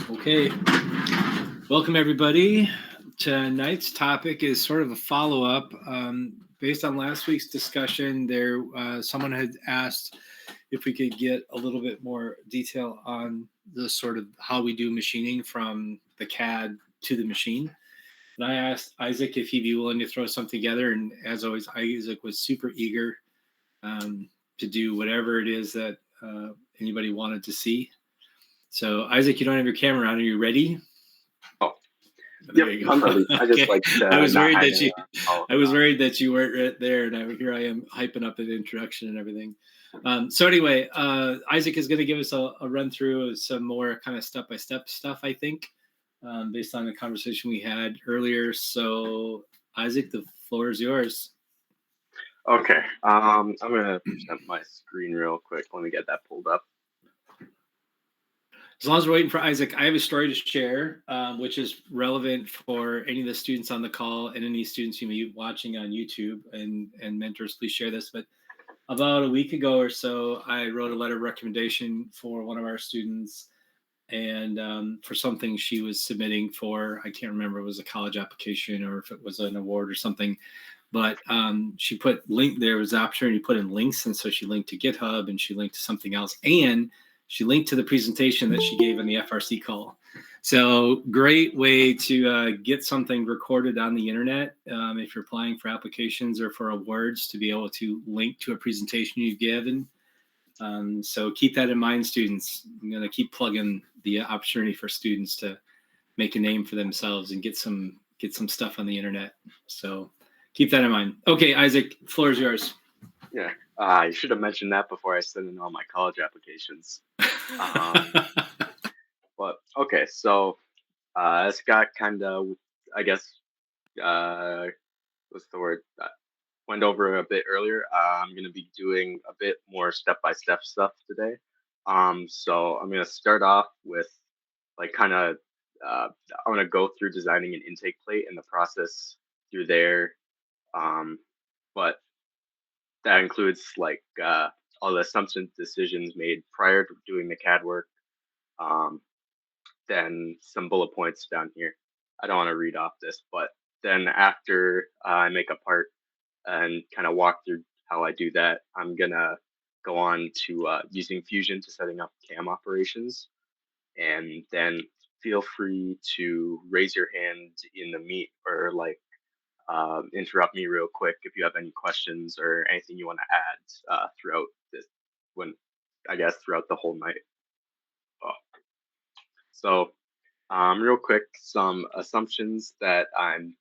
Okay, welcome everybody. Tonight's topic is sort of a follow-up. Based on last week's discussion, someone had asked if we could get a little bit more detail on the sort of how we do machining from the CAD to the machine. And I asked Isaac if he'd be willing to throw something together, and as always, Isaac was super eager to do whatever it is that anybody wanted to see. So Isaac, you don't have your camera on. Are you ready? Oh, there you go. I'm ready. I just like. I was worried that you. I was worried that you weren't right there, and here I am hyping up an introduction and everything. So anyway, Isaac is going to give us a run through of some more kind of step-by-step stuff, I think, based on the conversation we had earlier. So Isaac, the floor is yours. Okay. I'm gonna present my screen real quick. Let me get that pulled up. As long as we're waiting for Isaac, I have a story to share, which is relevant for any of the students on the call and any students you may be watching on YouTube. And mentors, please share this. But about a week ago or so, I wrote a letter of recommendation for one of our students, and for something she was submitting for. I can't remember if it was a college application or if it was an award or something. But she put there was an opportunity to put in links, and so she linked to GitHub and she linked to something else, and she linked to the presentation that she gave in the FRC call. So great way to get something recorded on the internet if you're applying for applications or for awards, to be able to link to a presentation you've given. So keep that in mind, students. I'm going to keep plugging the opportunity for students to make a name for themselves and get some stuff on the internet. So keep that in mind. Okay, Isaac, the floor is yours. Yeah, I should have mentioned that before I sent in all my college applications. But okay, so it's got kind of, I guess, what's the word? Went over a bit earlier. I'm going to be doing a bit more step-by-step stuff today. So I'm going to start off with like kind of, I'm going to go through designing an intake plate and the process through there. But that includes like all the assumption decisions made prior to doing the CAD work. Then some bullet points down here. I don't want to read off this, but then after I make a part and kind of walk through how I do that, I'm gonna go on to using Fustion to setting up cam operations, and then feel free to raise your hand in the meet or like interrupt me real quick if you have any questions or anything you want to add throughout this throughout the whole night. So real quick, some assumptions that I'm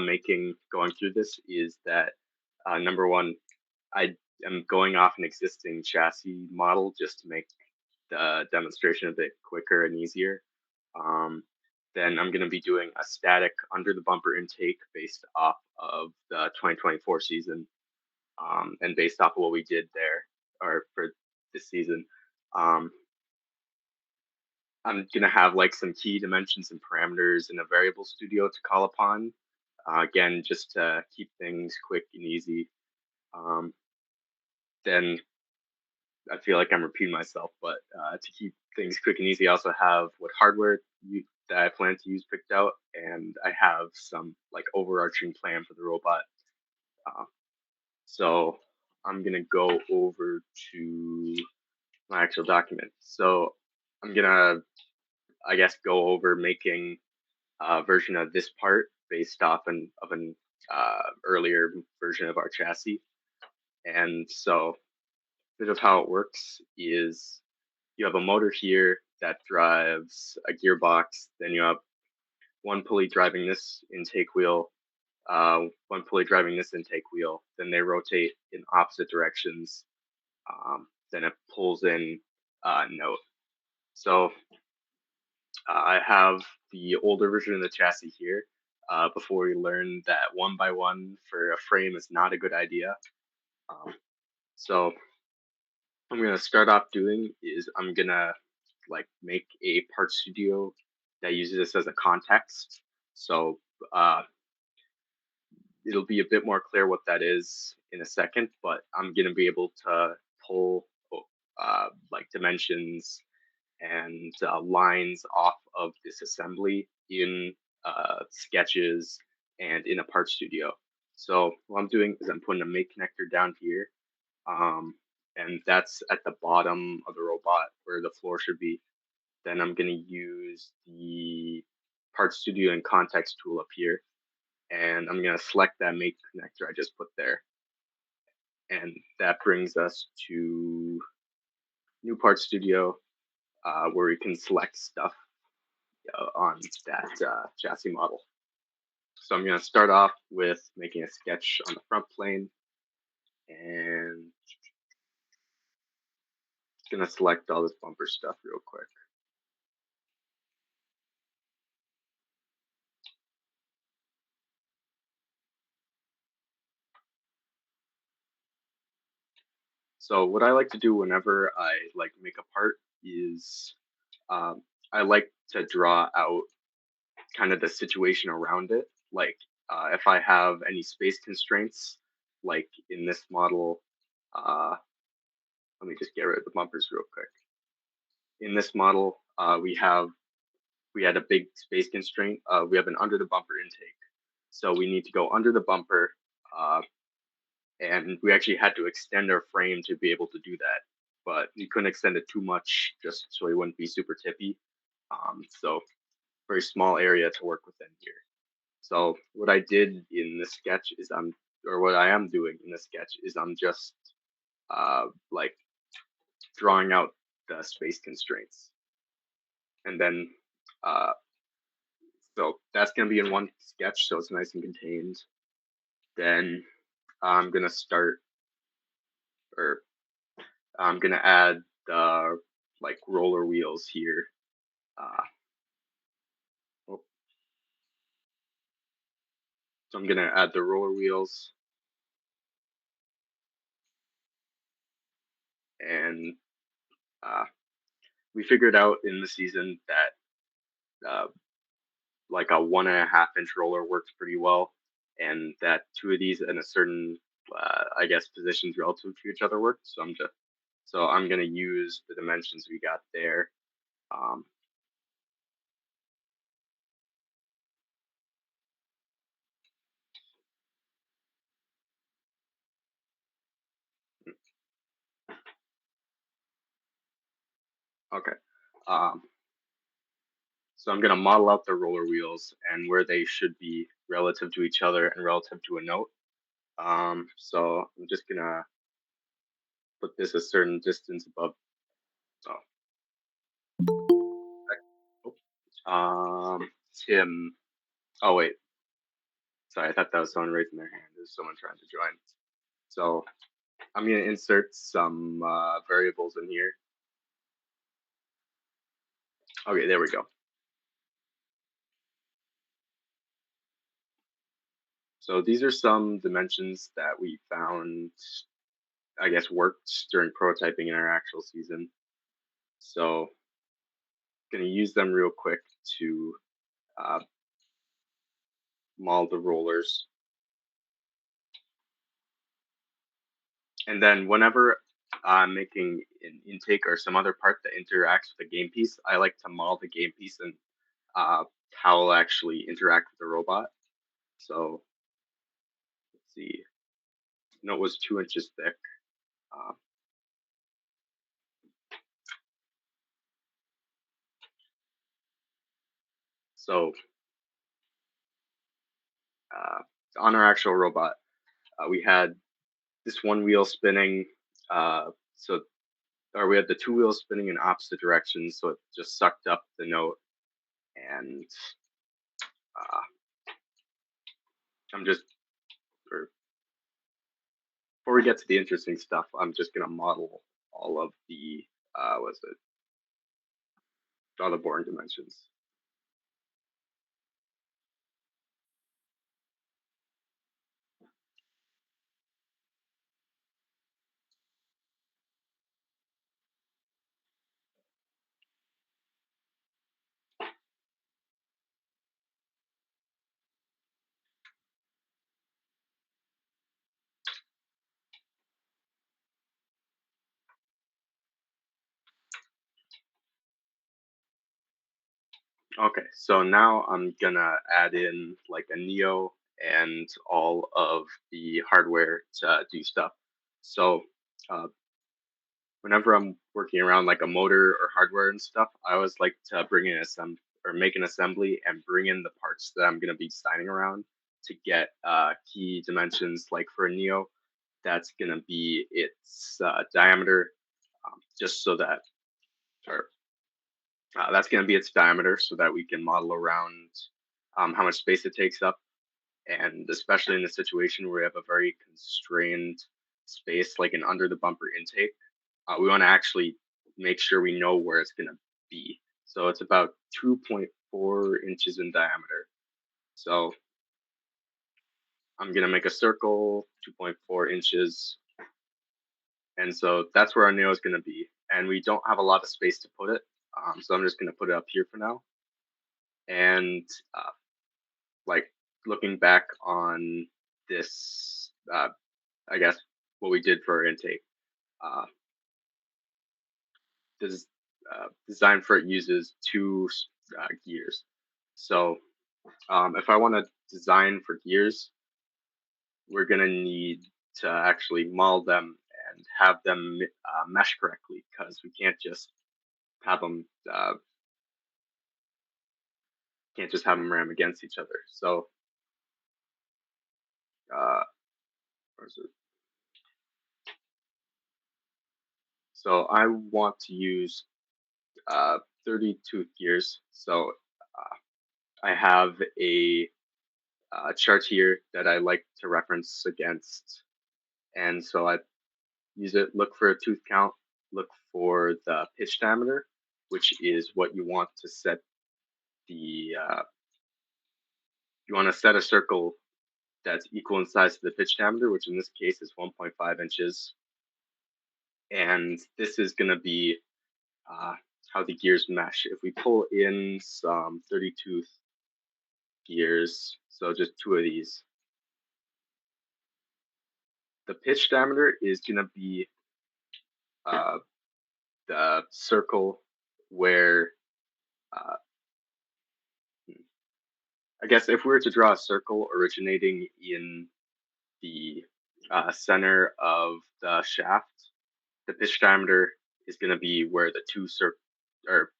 making going through this is that number one, I am going off an existing chassis model just to make the demonstration a bit quicker and easier. Then I'm going to be doing a static under the bumper intake based off of the 2024 season, and based off of what we did there or for this season. I'm going to have like some key dimensions and parameters in a variable studio to call upon. Again, just to keep things quick and easy. Then I feel like I'm repeating myself, but to keep things quick and easy, I also have what hardware that I plan to use picked out, and I have some like overarching plan for the robot. So I'm going to go over to my actual document. So I'm going to, I guess, go over making a version of this part based off an earlier version of our chassis. And so a bit of how it works is you have a motor here that drives a gearbox. Then you have one pulley driving this intake wheel, one pulley driving this intake wheel. Then they rotate in opposite directions. Then it pulls in a note. So I have the older version of the chassis here. Before we learn that one by one for a frame is not a good idea. So I'm gonna start off doing is I'm gonna like make a part studio that uses this as a context. So it'll be a bit more clear what that is in a second, but I'm gonna be able to pull like dimensions and lines off of this assembly in sketches and in a part studio. So what I'm doing is I'm putting a make connector down here, and that's at the bottom of the robot where the floor should be. Then I'm going to use the part studio and context tool up here, and I'm going to select that make connector I just put there. And that brings us to new part studio, where we can select stuff on that chassis model. So I'm going to start off with making a sketch on the front plane, and going to select all this bumper stuff real quick. So what I like to do whenever I like make a part is I like to draw out kind of the situation around it. Like if I have any space constraints, like in this model, let me just get rid of the bumpers real quick. In this model, we had a big space constraint. We have an under the bumper intake, so we need to go under the bumper, and we actually had to extend our frame to be able to do that. But we couldn't extend it too much, just so it wouldn't be super tippy. So very small area to work within here. So what I did in this sketch is or what I am doing in this sketch is I'm just like drawing out the space constraints, and then so that's gonna be in one sketch, so it's nice and contained. Then I'm gonna start, or I'm gonna add the like roller wheels here. Oh, so I'm gonna add the roller wheels, and we figured out in the season that like a 1.5 inch roller works pretty well, and that two of these in a certain I guess positions relative to each other work. So I'm gonna use the dimensions we got there. Um, okay. Um, so I'm gonna model out the roller wheels and where they should be relative to each other and relative to a note. So I'm just gonna put this a certain distance above. Oh, Tim. Oh wait, sorry, I thought that was someone raising their hand. There's someone trying to join. So I'm gonna insert some variables in here. Okay, there we go. So these are some dimensions that we found, I guess, worked during prototyping in our actual season. So going to use them real quick to model the rollers. And then whenever I'm making an intake or some other part that interacts with the game piece, I like to model the game piece and how it'll actually interact with the robot. So let's see. Note was 2 inches thick. Uh, so on our actual robot, we had this one wheel spinning. So or we had the two wheels spinning in opposite directions, so it just sucked up the note. And uh, I'm just, or before we get to the interesting stuff, I'm just gonna model all of the, what's it, all the boring dimensions. Okay, so now I'm gonna add in like a Neo and all of the hardware to do stuff. So uh, whenever I'm working around like a motor or hardware and stuff, I always like to bring in or make an assembly and bring in the parts that I'm gonna be designing around to get key dimensions. Like for a Neo, that's gonna be its diameter, just so that, or that's going to be its diameter so that we can model around how much space it takes up. And especially in a situation where we have a very constrained space, like an under the bumper intake, we want to actually make sure we know where it's going to be. So it's about 2.4 inches in diameter. So I'm going to make a circle, 2.4 inches. And so that's where our nail is going to be. And we don't have a lot of space to put it. So I'm just going to put it up here for now. And like looking back on this, I guess what we did for our intake, uh, this design for it uses two gears. So if I want to design for gears, we're gonna need to actually model them and have them mesh correctly, because we have them uh, can't just have them ram against each other. So uh, where's it? So I want to use 30 tooth gears. So I have a chart here that I like to reference against. And so I use it, look for a tooth count, look for the pitch diameter, which is what you want to set you want to set a circle that's equal in size to the pitch diameter, which in this case is 1.5 inches. And this is going to be how the gears mesh. If we pull in some 30 tooth gears, so just two of these, the pitch diameter is going to be uh, the circle where, uh, I guess if we were to draw a circle originating in the center of the shaft, the pitch diameter is going to be where the or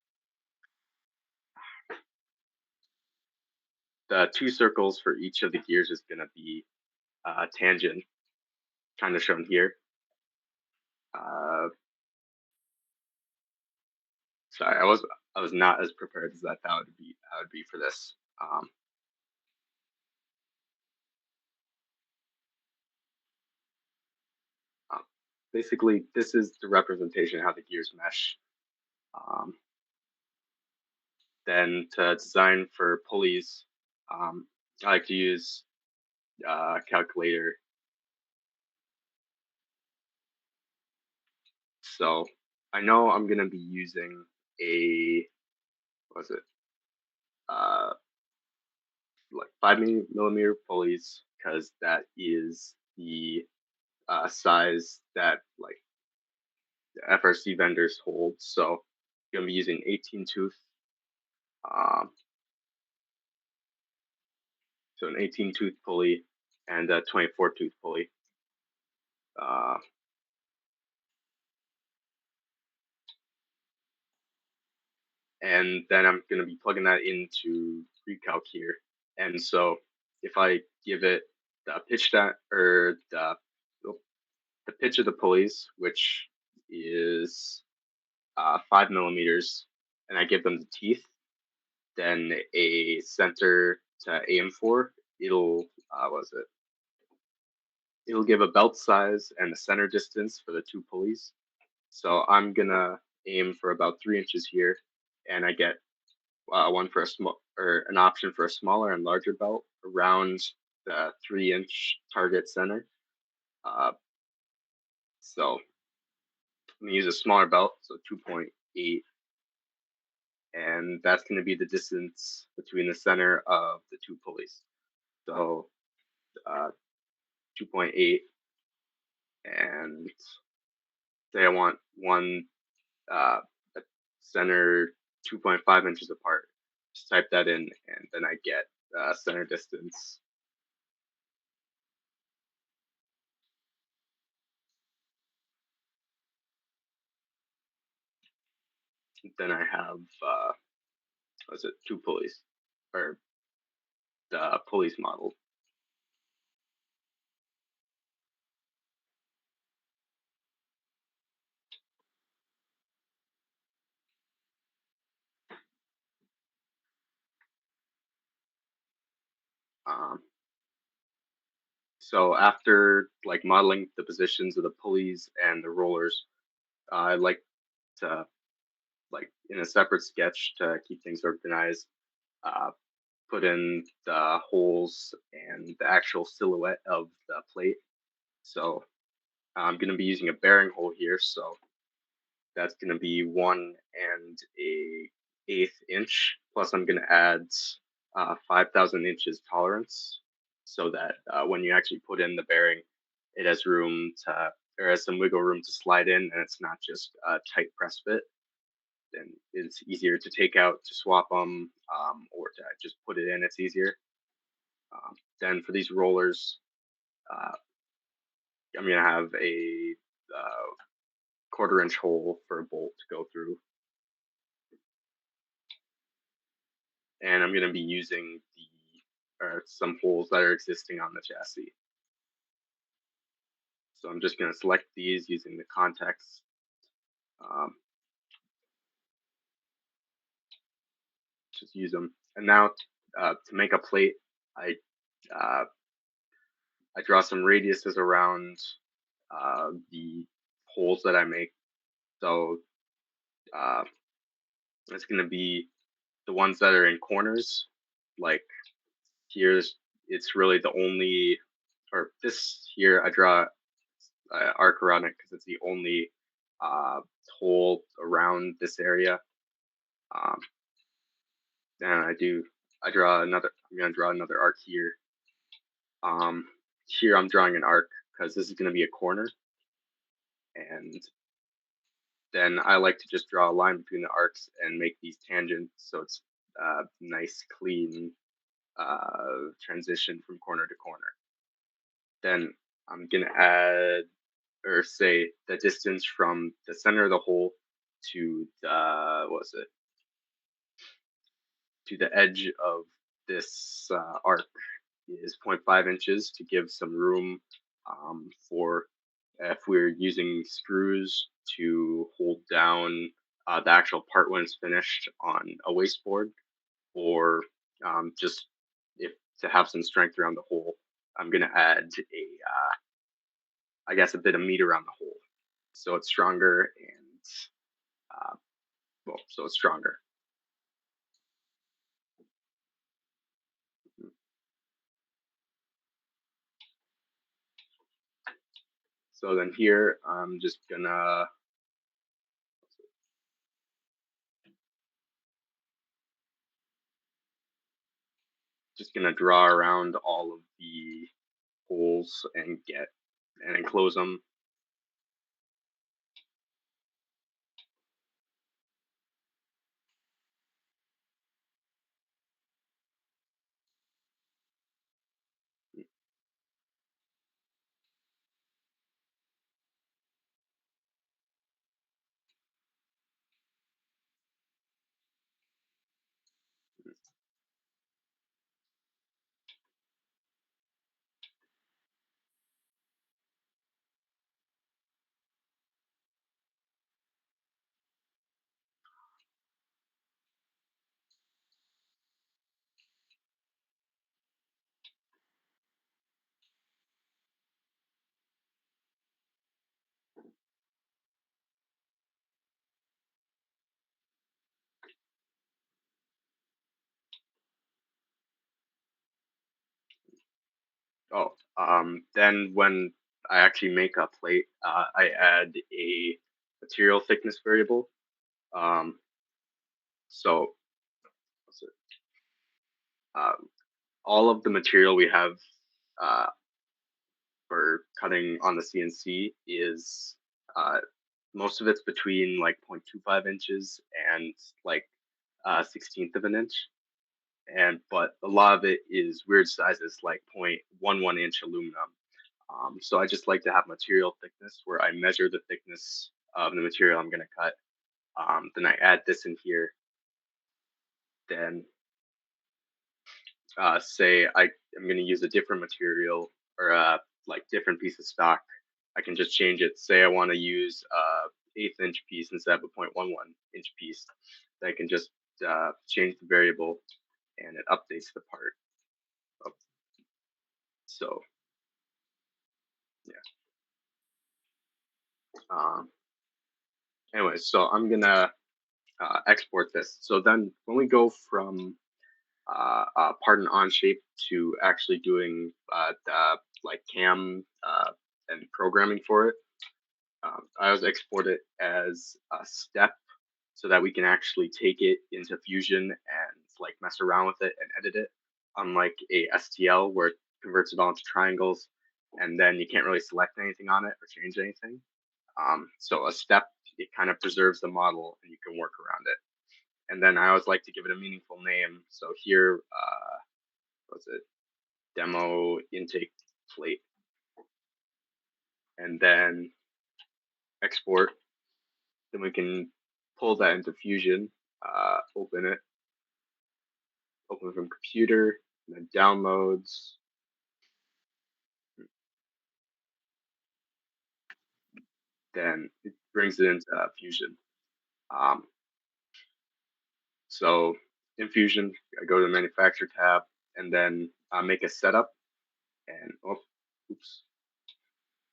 the two circles for each of the gears is going to be tangent, kind of shown here. Uh, Sorry, I was not as prepared as I would be for this. Um, Basically, this is the representation of how the gears mesh. Um, then to design for pulleys, I like to use a calculator. So I know I'm gonna be using a, what was it, uh, like 5 millimeter pulleys, because that is the size that like the FRC vendors hold. So I'm gonna be using 18 tooth, um, so an 18 tooth pulley and a 24 tooth pulley. Uh, and then I'm going to be plugging that into recalc here. And so if I give it the pitch the pitch of the pulleys, which is 5 millimeters, and I give them the teeth, then a center to aim for, it'll was it? It'll give a belt size and a center distance for the two pulleys. So I'm gonna aim for about 3 inches here, and I get one for a small, or an option for a smaller and larger belt around the 3 inch target center. Uh, so I'm gonna use a smaller belt, so 2.8, and that's gonna be the distance between the center of the two pulleys. So 2.8, and say I want one uh, center 2.5 inches apart. just type that in, and then I get center distance. Then I have what is it, 2 pulleys, or the pulleys model. Um, so after like modeling the positions of the pulleys and the rollers, I like to, like in a separate sketch to keep things organized, uh, put in the holes and the actual silhouette of the plate. So I'm going to be using a bearing hole here, so that's going to be 1 1/8 inch. Plus, I'm going to add 5,000 inches tolerance, so that when you actually put in the bearing, it has room to, or has some wiggle room to slide in, and it's not just a tight press fit. Then it's easier to take out to swap them, or to just put it in. It's easier. Then for these rollers, uh, I'm going to have a 1/4 inch hole for a bolt to go through. And I'm going to be using some holes that are existing on the chassis. So I'm just going to select these using the context. Just use them. And now to make a plate, I uh, I draw some radiuses around the holes that I make. So it's going to be the ones that are in corners. Like here's, it's really the only, or this here I draw arc around it because it's the only uh, hole around this area. Um, and I draw another. I'm gonna draw another arc here. Here I'm drawing an arc because this is gonna be a corner, and then I like to just draw a line between the arcs and make these tangents so it's nice, clean transition from corner to corner. Then I'm gonna add, or say, the distance from the center of the hole to the, what was it, to the edge of this arc is 0.5 inches to give some room for if we're using screws to hold down the actual part when it's finished on a wasteboard, or just if to have some strength around the hole. I'm gonna add I guess a bit of meat around the hole, so it's stronger and so it's stronger. So then here I'm just gonna draw around all of the holes and enclose them. Oh, then when I actually make a plate, I add a material thickness variable. Um, so what's it? Uh, all of the material we have uh, for cutting on the CNC is most of it's between like 0.25 inches and like 1/16 of an inch. but a lot of it is weird sizes like 0.11 inch aluminum. So I just like to have material thickness where I measure the thickness of the material I'm going to cut. Then I add this in here. Then say I'm going to use a different material or like different piece of stock. I can just change it. Say I want to use a 1/8 inch piece instead of a 0.11 inch piece. Then I can just change the variable and it updates the part. So yeah. Anyway, so I'm gonna export this. So then when we go from part in OnShape to actually doing the like cam and programming for it, I always export it as a step so that we can actually take it into Fusion and like mess around with it and edit it, unlike a STL where it converts it all into triangles and then you can't really select anything on it or change anything. So a step, it kind of preserves the model and you can work around it. And then I always like to give it a meaningful name. So here, what's it? Demo intake plate. And then export. Then we can pull that into Fusion, open it, open from computer, and then downloads. Then it brings it into Fusion. So in Fusion, I go to the manufacturer tab and then make a setup. And oops.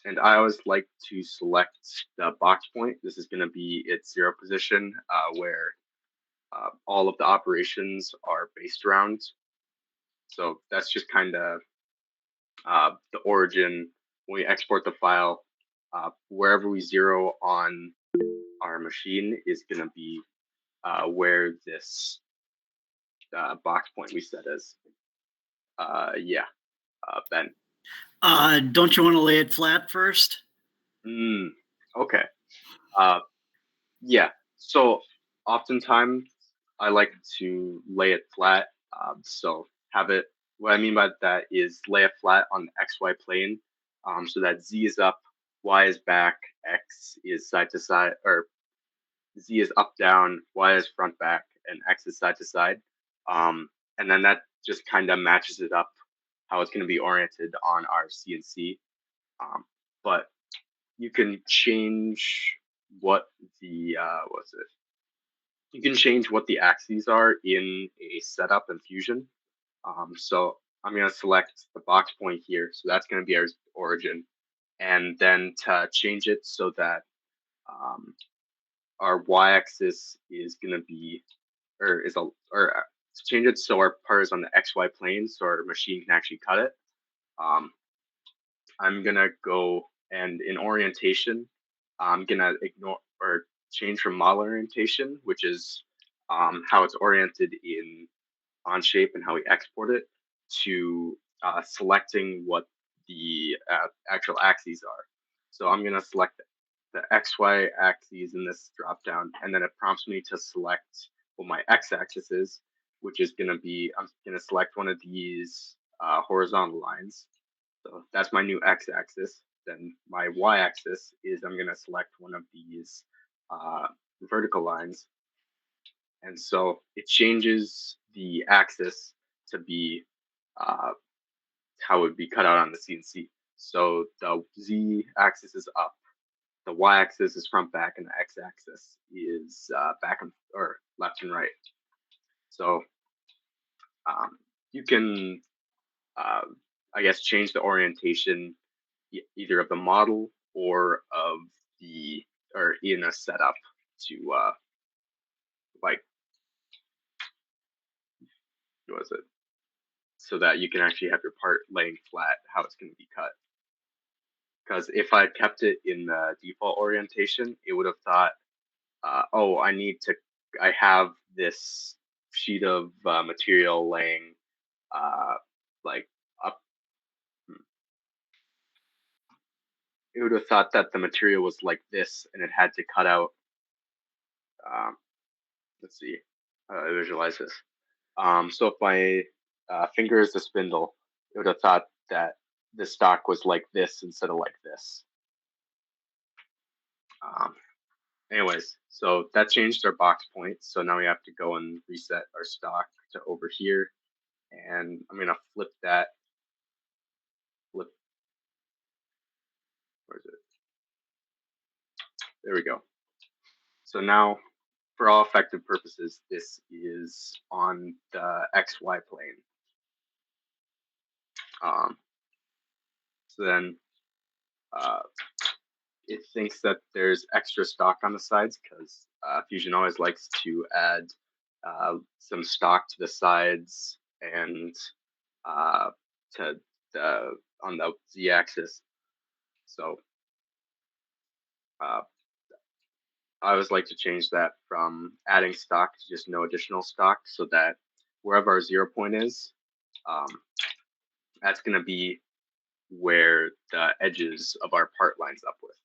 And I always like to select the box point. This is going to be its 0 position where all of the operations are based around. So that's just kind of the origin. When we export the file, wherever we 0 on our machine is going to be where this box point we set is. Yeah, Ben. Don't you want to lay it flat first? Okay. Yeah. So oftentimes I like to lay it flat. So have it. What I mean by that is lay it flat on the XY plane, so that Z is up, Y is back, X is side to side, or Z is up down, Y is front back, and X is side to side. And then that just kind of matches it up how it's going to be oriented on our CNC. But you can change what the what's it? You can change what the axes are in a setup in Fusion. So I'm going to select the box point here. So that's going to be our origin. And then to change it so that our y-axis is going to be, or change it so our part is on the XY plane so our machine can actually cut it. I'm going to go and in orientation, I'm going to ignore or change from model orientation, which is how it's oriented in OnShape and how we export it, to selecting what the actual axes are. So I'm going to select the XY axes in this drop down, and then it prompts me to select what my X axis is, which is going to be, I'm going to select one of these horizontal lines. So that's my new X axis. Then my Y axis is I'm going to select one of these vertical lines. And so it changes the axis to be how it would be cut out on the CNC. So the Z axis is up, the Y axis is front back, and the X axis is back and or left and right. So you can, I guess, change the orientation either of the model or of the or in a setup to like what was it? So that you can actually have your part laying flat how it's going to be cut. Because if I kept it in the default orientation, it would have thought, oh, I have this sheet of material laying like up. It would have thought that the material was like this and it had to cut out. Let's see, visualize this. So if my finger is the spindle, it would have thought that the stock was like this instead of like this. Anyways, so that changed our box points. So now we have to go and reset our stock to over here. And I'm going to flip that. Where is it? There we go. So now, for all effective purposes, this is on the XY plane. So then it thinks that there's extra stock on the sides because Fusion always likes to add some stock to the sides and to the on the z-axis. So I always like to change that from adding stock to just no additional stock, so that wherever our 0 point is, that's going to be where the edges of our part lines up with.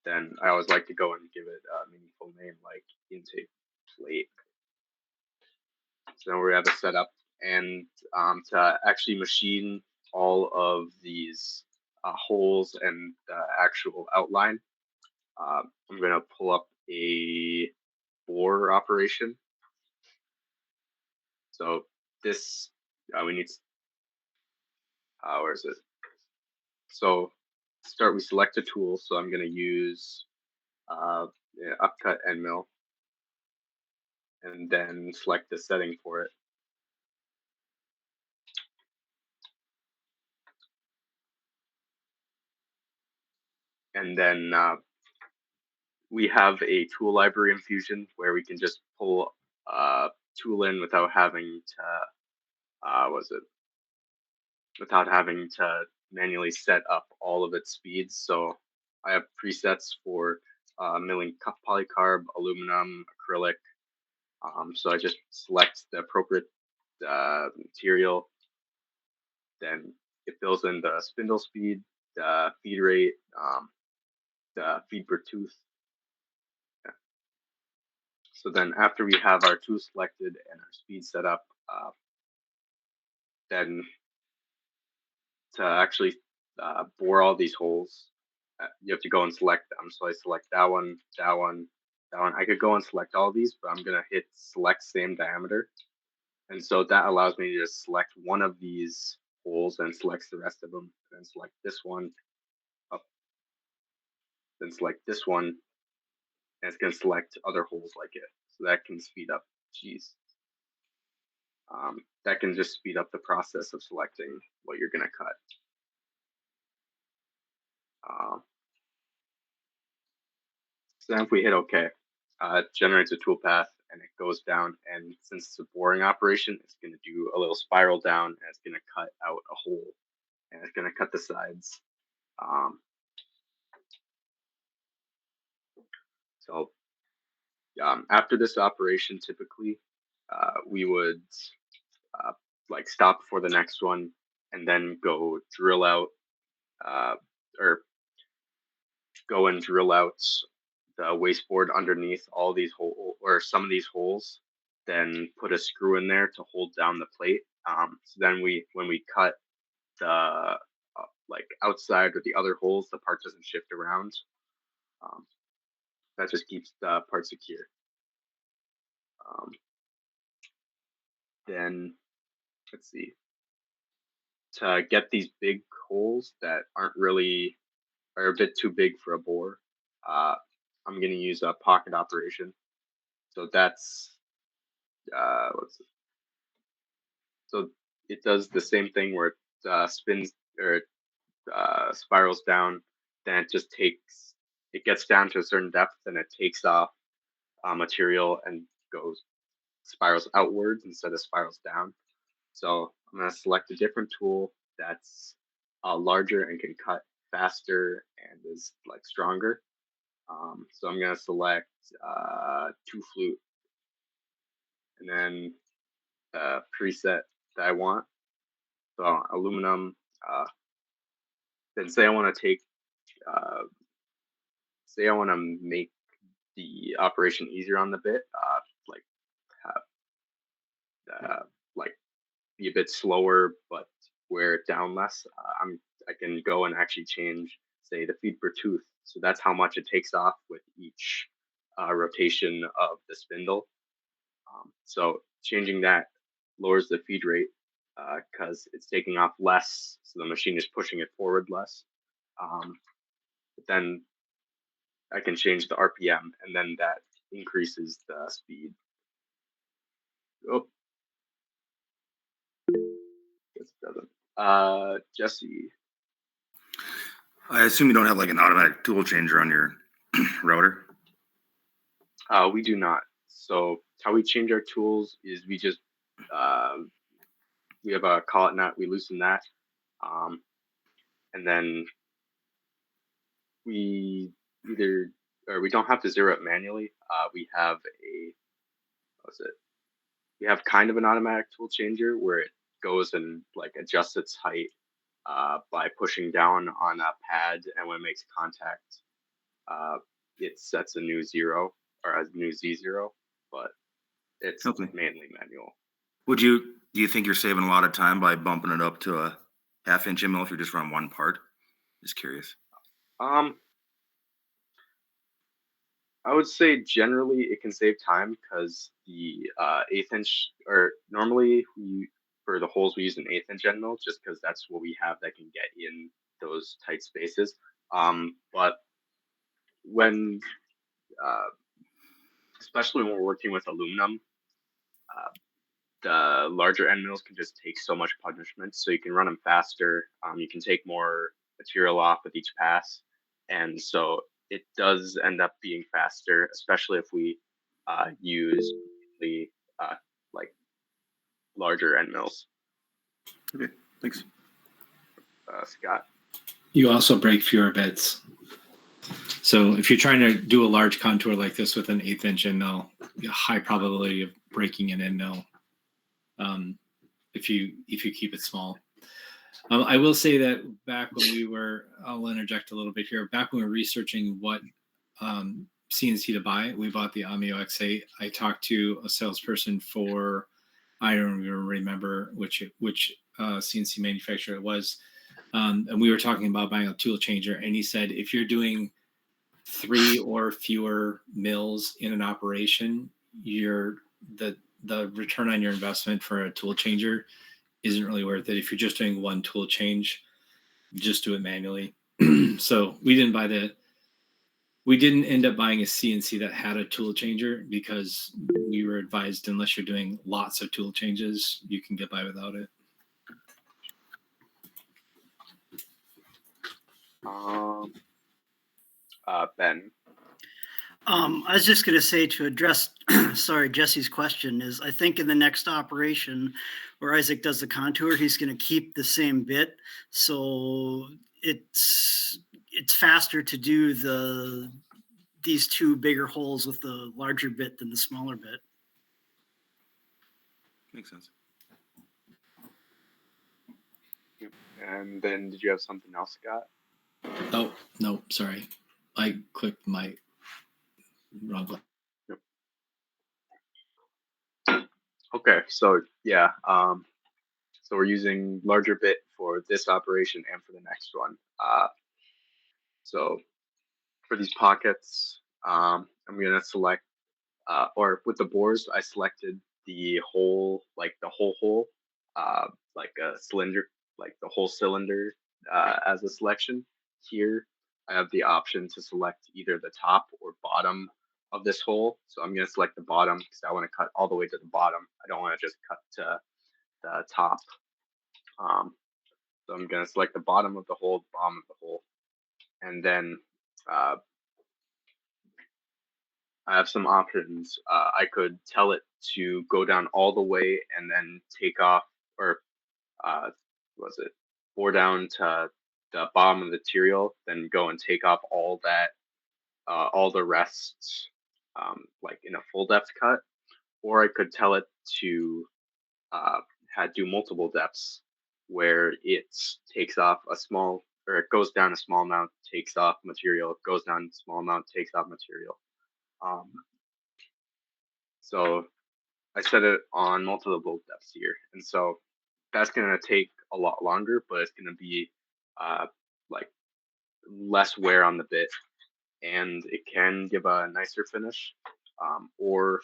Then I always like to go and give it a meaningful name like intake plate. So now we have it set up, and to actually machine all of these holes and the actual outline, I'm going to pull up a bore operation. So this, we need, where is it? So start, we select a tool. So I'm going to use upcut end mill, and then select the setting for it. And then we have a tool library in Fusion where we can just pull tool in without having to, without having to manually set up all of its speeds. So I have presets for milling polycarb, aluminum, acrylic. So I just select the appropriate material. Then it fills in the spindle speed, the feed rate, the feed per tooth. Yeah. So then after we have our tooth selected and our speed set up, then to actually bore all these holes, you have to go and select them. So I select that one, that one, that one. I could go and select all these, but I'm going to hit select same diameter. And so that allows me to just select one of these holes and selects the rest of them. And then select this one up, then select this one, and it's going to select other holes like it. So that can speed up, that can just speed up the process of selecting what you're going to cut. So then if we hit OK, it generates a toolpath and it goes down. And since it's a boring operation, it's going to do a little spiral down and it's going to cut out a hole and it's going to cut the sides. So after this operation, typically we would like stop for the next one and then go drill out or go and drill out the wasteboard underneath all these holes or some of these holes, then put a screw in there to hold down the plate. So then when we cut the like outside or the other holes, the part doesn't shift around. That just keeps the part secure. Then let's see. To get these big holes that aren't really are a bit too big for a bore, I'm going to use a pocket operation. So that's so it does the same thing where it spins or spirals down. Then it gets down to a certain depth, and it takes off material and spirals outwards instead of spirals down. So I'm going to select a different tool that's larger and can cut faster and is like stronger. So I'm going to select 2 flute and then preset that I want. So aluminum. Then say I want to take, say I want to make the operation easier on the bit, like like be a bit slower, but wear it down less. I can go and actually change, say, the feed per tooth. So that's how much it takes off with each rotation of the spindle. So changing that lowers the feed rate because it's taking off less, so the machine is pushing it forward less. But then I can change the RPM, and then that increases the speed. Oh, guess it doesn't. Jesse. I assume you don't have like an automatic tool changer on your router. We do not. So how we change our tools is we just we have a collet nut, we loosen that, and then we we don't have to zero it manually. We have we have kind of an automatic tool changer where it goes and like adjusts its height by pushing down on a pad, and when it makes contact, it sets a new zero or a new Z0, but it's mainly manual. Do you think you're saving a lot of time by bumping it up to a 1/2 inch mill if you're just running one part? Just curious. I would say generally it can save time because the 1/8 inch, or normally for the holes we use an 1/8 inch end mill just because that's what we have that can get in those tight spaces. But when especially when we're working with aluminum, the larger end mills can just take so much punishment, so you can run them faster. You can take more material off with each pass, and so it does end up being faster, especially if we use the like larger end mills. Okay, thanks. Scott. You also break fewer bits. So if you're trying to do a large contour like this with an 1/8 inch end mill, a high probability of breaking an end mill if you keep it small. I will say that back when I'll interject a little bit here. Back when we were researching what CNC to buy, we bought the Amio X8. I talked to a salesperson for, I don't even remember which CNC manufacturer it was. And we were talking about buying a tool changer, and he said, if you're doing 3 or fewer mills in an operation, the return on your investment for a tool changer isn't really worth it. If you're just doing one tool change, just do it manually. So we didn't end up buying a CNC that had a tool changer because we were advised unless you're doing lots of tool changes, you can get by without it. Ben. I was just going to say to address, Jesse's question is, I think in the next operation where Isaac does the contour, he's going to keep the same bit. So it's faster to do these 2 bigger holes with the larger bit than the smaller bit. Makes sense. And then did you have something else, Scott? Oh, no, sorry. I clicked my wrong button. Yep. Okay, so yeah, so we're using larger bit for this operation and for the next one. So for these pockets, I'm gonna select, or with the bores, I selected the whole hole, like a cylinder, like the whole cylinder as a selection. Here, I have the option to select either the top or bottom of this hole. So I'm going to select the bottom because I want to cut all the way to the bottom. I don't want to just cut to the top. So I'm going to select the bottom of the hole, and then I have some options. I could tell it to go down all the way and then take off, or bore down to the bottom of the material, then go and take off all that, all the rest, like in a full depth cut. Or I could tell it to do multiple depths, where it takes off a small, or it goes down a small amount, takes off material, goes down a small amount, takes off material. So I set it on multiple depths here, and so that's gonna take a lot longer, but it's gonna be like less wear on the bit, and it can give a nicer finish. Or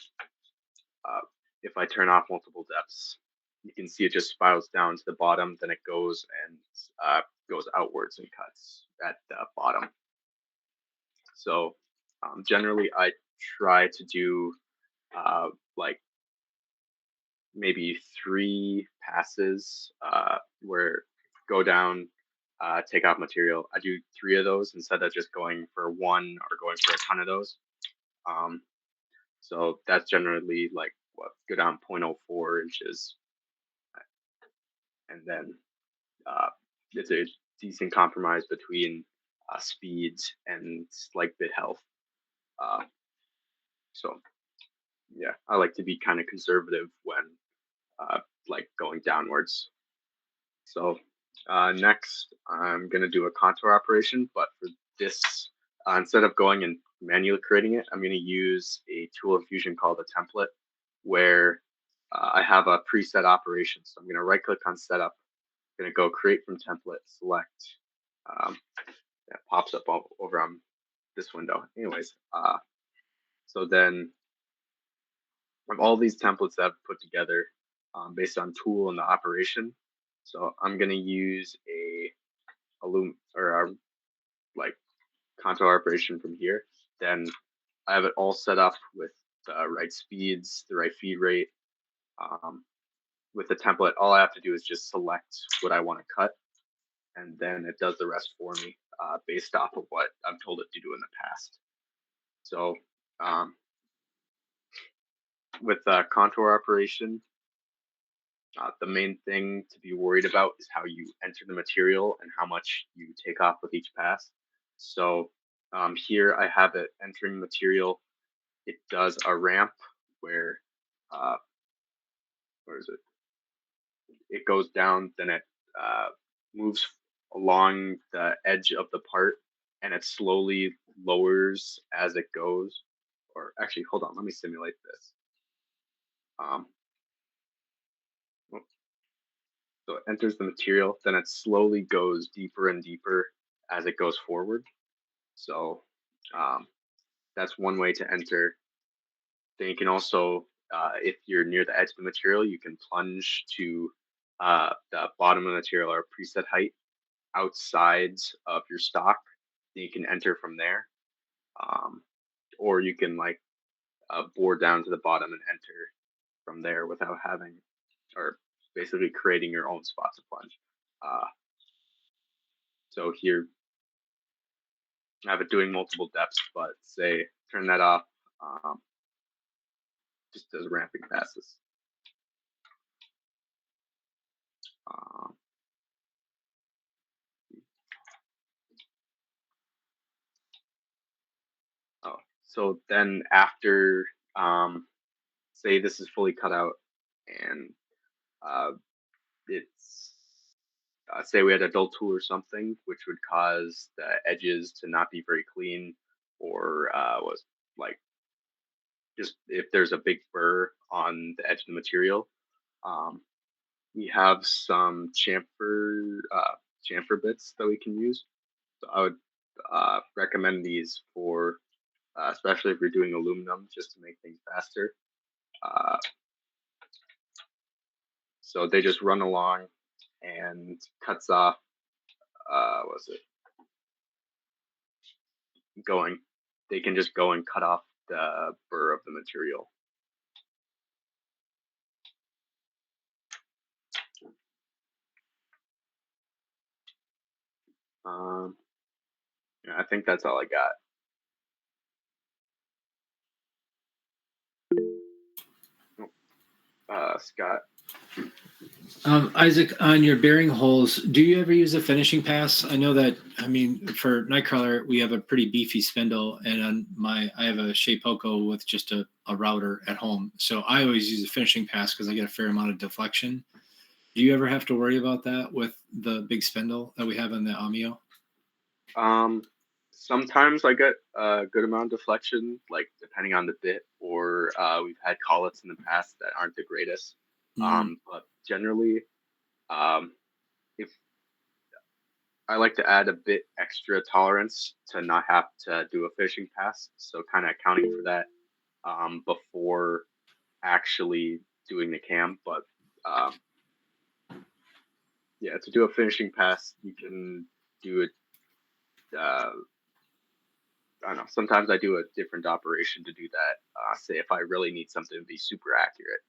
if I turn off multiple depths, you can see it just spirals down to the bottom, then it goes and goes outwards and cuts at the bottom. So generally, I try to do like maybe 3 passes where go down, take off material. I do 3 of those instead of just going for 1 or going for a ton of those. So that's generally like what, go down 0.04 inches, and then it's a decent compromise between speed and like bit health. So yeah, I like to be kind of conservative when like going downwards. So next, I'm gonna do a contour operation, but for this, instead of going and manually creating it, I'm gonna use a tool in Fusion called a template, where I have a preset operation. So I'm gonna right click on setup, I'm gonna go create from template, select, that pops up over on this window. Anyways, so then I have all these templates that I've put together based on tool and the operation. So I'm gonna use a like contour operation from here. Then I have it all set up with the right speeds, the right feed rate. With the template, all I have to do is just select what I want to cut, and then it does the rest for me based off of what I've told it to do in the past. So with the contour operation, the main thing to be worried about is how you enter the material and how much you take off with each pass. So here I have it entering material. It does a ramp where, where is it? It goes down, then it moves along the edge of the part, and it slowly lowers as it goes. Or actually, hold on, let me simulate this. So it enters the material, then it slowly goes deeper and deeper as it goes forward. So that's one way to enter. Then you can also, if you're near the edge of the material, you can plunge to the bottom of the material or preset height outside of your stock. Then you can enter from there. Or you can like bore down to the bottom and enter from there without having, or basically creating your own spots to plunge. So here I have it doing multiple depths, but say turn that off, just does ramping passes. So then after, say this is fully cut out, and it's say we had a dull tool or something, which would cause the edges to not be very clean, or was like just if there's a big burr on the edge of the material. We have some chamfer bits that we can use. So I would recommend these for especially if you're doing aluminum, just to make things faster. So they just run along and cuts off, what's it? They can just go and cut off the burr of the material. Yeah, I think that's all I got. Scott. Isaac, on your bearing holes, do you ever use a finishing pass? I know that, I mean, for KnightKrawler, we have a pretty beefy spindle, and on I have a Shapeoko with just a router at home. So I always use a finishing pass because I get a fair amount of deflection. Do you ever have to worry about that with the big spindle that we have in the Amio? sometimes I get a good amount of deflection, like depending on the bit, or we've had call-outs in the past that aren't the greatest. But generally, if I like to add a bit extra tolerance to not have to do a finishing pass, so kind of accounting for that before actually doing the cam. But yeah, to do a finishing pass, you can do it. I don't know. Sometimes I do a different operation to do that. Say if I really need something to be super accurate.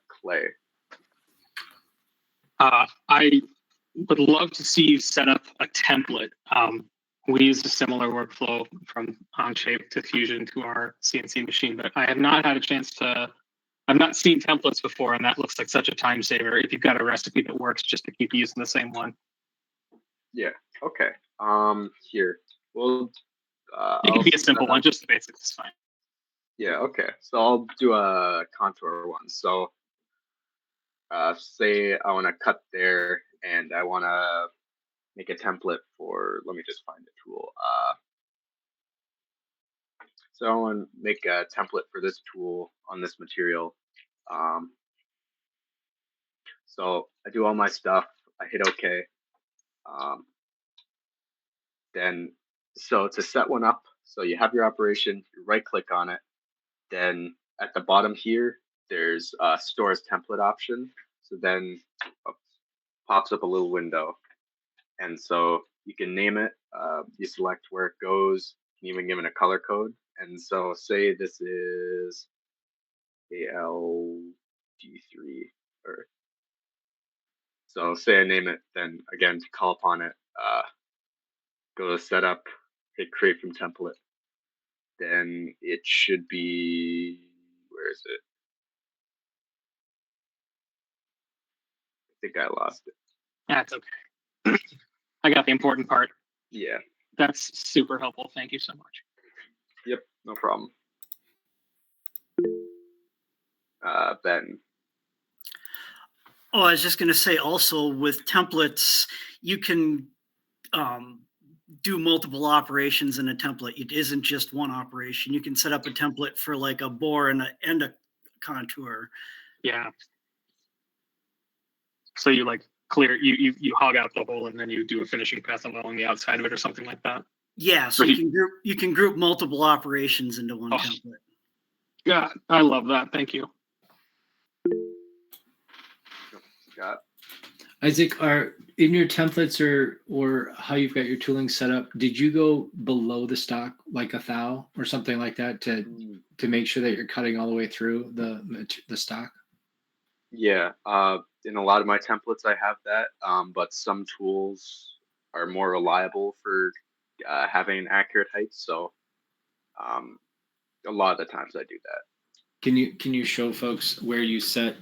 Clay. I would love to see you set up a template. We used a similar workflow from OnShape to Fusion to our CNC machine, but I have not had a chance to. I've not seen templates before, and that looks like such a time saver. If you've got a recipe that works, just to keep using the same one. Yeah. Okay. Here. Well, It can be a simple one, just the basics is fine. Yeah. Okay. So I'll do a contour one. So, say I want to cut there, and I want to make a template for. Let me just find the tool. So I want to make a template for this tool on this material. So I do all my stuff. I hit OK. Then, so to set one up, so you have your operation, you right click on it. Then at the bottom here, there's a store as template option. So then pops up a little window. And so you can name it, you select where it goes, you can even give it a color code. And so say this is ALD3, or so say I name it, then again, to call upon it, go to setup, hit create from template. Then it should be, where is it? I think I lost it. That's okay. I got the important part. Yeah. That's super helpful. Thank you so much. Yep, no problem. Ben. Oh, I was just going to say also with templates, you can do multiple operations in a template. It isn't just one operation. You can set up a template for like a bore and a contour. Yeah. So you like clear, you hog out the hole and then you do a finishing pass along the outside of it or something like that. Yeah, so you can group multiple operations into one template. Yeah, I love that. Thank you. Scott. Isaac, are in your templates or how you've got your tooling set up, did you go below the stock like a thou or something like that to make sure that you're cutting all the way through the stock? Yeah, in a lot of my templates I have that, but some tools are more reliable for having an accurate height. So a lot of the times I do that. Can you show folks where you set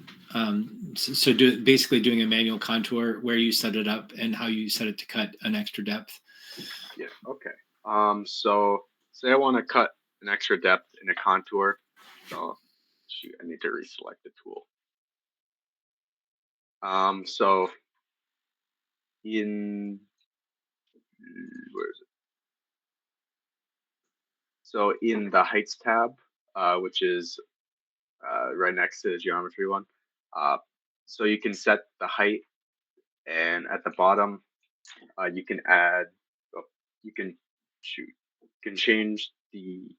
basically doing a manual contour, where you set it up and how you set it to cut an extra depth? Yeah. Okay. So say I want to cut an extra depth in a contour. So shoot, I need to reselect the tool. So in where is it? So in the heights tab, which is right next to the geometry one, so you can set the height, and at the bottom, you can add, you can change the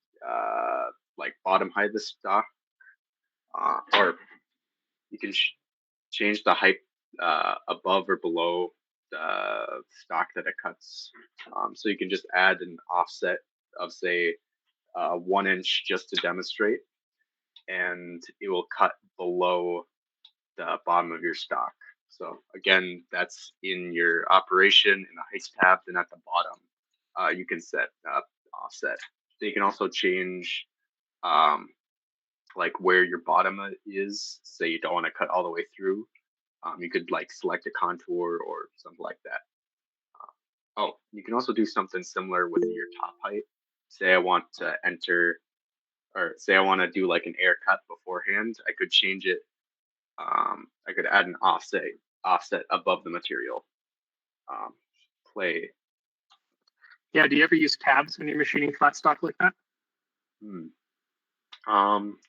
like bottom height of the stock, or you can change the height above or below the stock that it cuts. So you can just add an offset of say 1 inch just to demonstrate, and it will cut below the bottom of your stock. So again, that's in your operation in the heights tab. Then at the bottom, you can set offset. So you can also change like where your bottom is. Say you don't want to cut all the way through. You could like select a contour or something like that. Oh, you can also do something similar with your top height. Say I want to enter, or say I want to do like an air cut beforehand. I could change it. I could add an offset above the material. Clay. Yeah, do you ever use tabs when you're machining flat stock like that?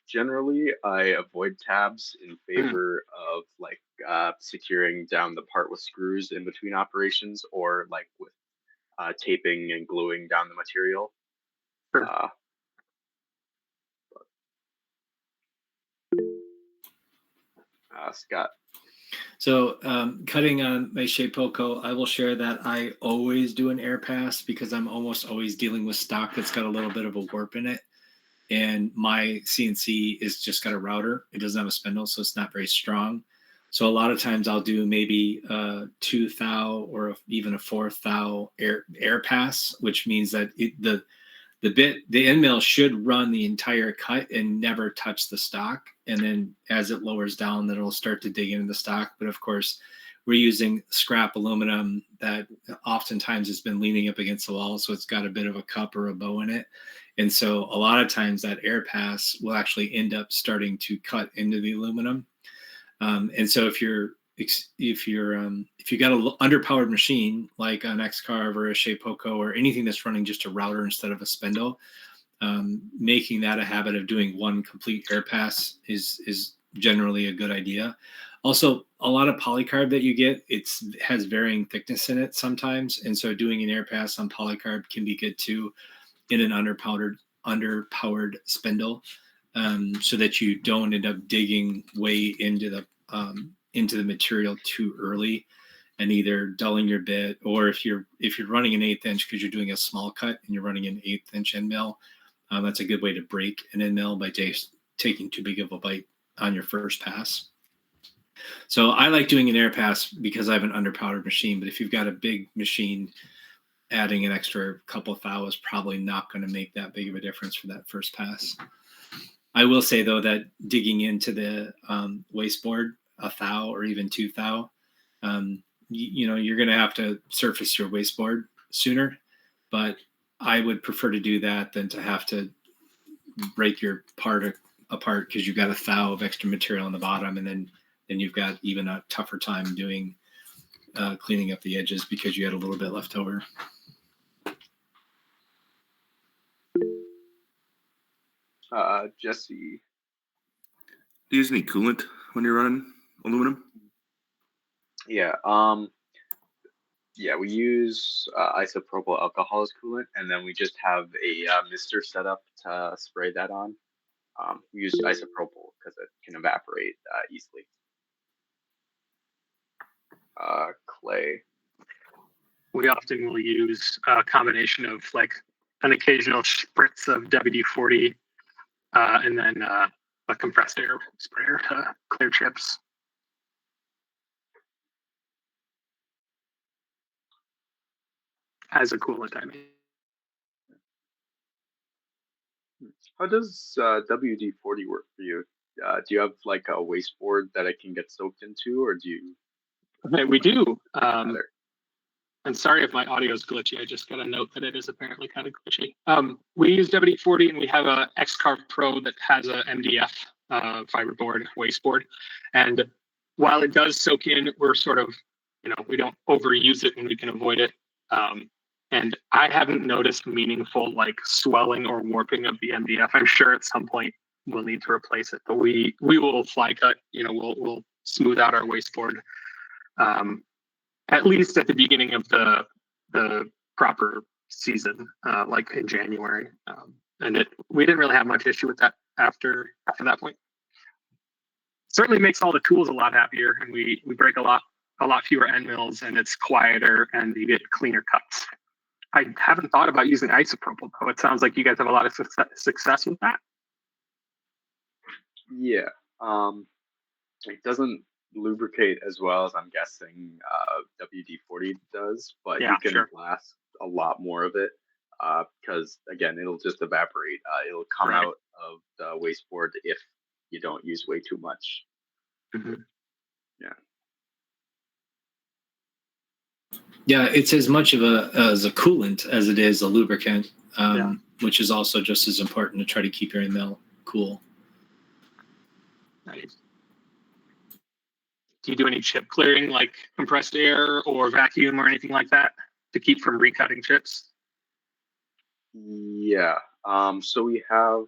Generally, I avoid tabs in favor of like securing down the part with screws in between operations, or like with taping and gluing down the material. Sure. Scott. So cutting on my Shapeoko, I will share that I always do an air pass because I'm almost always dealing with stock that's got a little bit of a warp in it. And my CNC is just got a router. It doesn't have a spindle, so it's not very strong. So a lot of times I'll do maybe a 2 thou or even a 4 thou air pass, which means that the end mill should run the entire cut and never touch the stock. And then as it lowers down, then it'll start to dig into the stock. But of course, we're using scrap aluminum that oftentimes has been leaning up against the wall. So it's got a bit of a cup or a bow in it. And so a lot of times that air pass will actually end up starting to cut into the aluminum. And so if you got an underpowered machine like an X-Carve or a Shapeoko or anything that's running just a router instead of a spindle, making that a habit of doing one complete air pass is generally a good idea. Also, a lot of polycarb that you get, has varying thickness in it sometimes, and so doing an air pass on polycarb can be good too in an underpowered spindle, so that you don't end up digging way into the material too early and either dulling your bit, or if you're running an 1/8 inch because you're doing a small cut and you're running an 1/8 inch end mill, that's a good way to break an end mill by taking too big of a bite on your first pass. So I like doing an air pass because I have an underpowered machine, but if you've got a big machine, adding an extra couple thou is probably not going to make that big of a difference for that first pass. I will say though that digging into the wasteboard, a thou or even 2 thou, you're going to have to surface your wasteboard sooner, but I would prefer to do that than to have to break your part apart because you've got a thou of extra material on the bottom, and then you've got even a tougher time doing cleaning up the edges because you had a little bit left over. Jesse. Do you use any coolant when you're running aluminum? Yeah. We use isopropyl alcohol as coolant, and then we just have a mister set up to spray that on. We use isopropyl because it can evaporate easily. Clay. We often will use a combination of like an occasional spritz of WD-40 and then a compressed air sprayer to clear chips. As a coolant, I mean. How does WD-40 work for you? Do you have like a wasteboard that it can get soaked into, or do you? Okay, we do. And sorry if my audio is glitchy. I just got a note that it is apparently kind of glitchy. We use WD-40, and we have a X-Carve Pro that has a MDF fiberboard wasteboard. And while it does soak in, we're sort of, we don't overuse it when we can avoid it. And I haven't noticed meaningful like swelling or warping of the MDF. I'm sure at some point we'll need to replace it, but we will fly cut. We'll smooth out our wasteboard. At least at the beginning of the proper season, like in January, and we didn't really have much issue with that after that point. Certainly makes all the tools a lot happier, and we break a lot fewer end mills, and it's quieter, and you get cleaner cuts. I haven't thought about using isopropyl though. It sounds like you guys have a lot of success with that. Yeah, it doesn't lubricate as well as I'm guessing WD-40 does, but you can blast a lot more of it because again, it'll just evaporate. It'll come out of the wasteboard if you don't use way too much. Mm-hmm. Yeah, it's as much of as a coolant as it is a lubricant, which is also just as important to try to keep your end mill cool. Nice. Do you do any chip clearing like compressed air or vacuum or anything like that? to keep from recutting chips? Yeah. So we have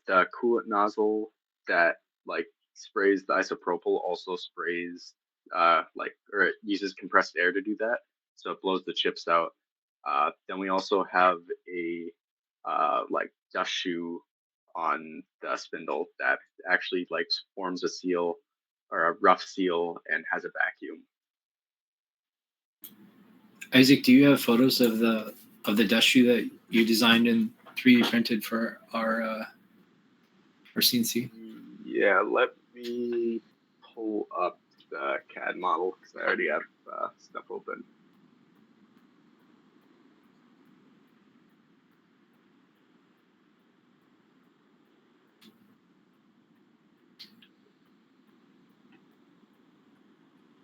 the coolant nozzle that like sprays the isopropyl, also sprays or it uses compressed air to do that, so it blows the chips out. Then we also have a like dust shoe on the spindle that actually like forms a seal or a rough seal and has a vacuum. Isaac, do you have photos of the dust shoe that you designed and 3D printed for our CNC? Yeah, let me pull up the CAD model because I already have stuff open.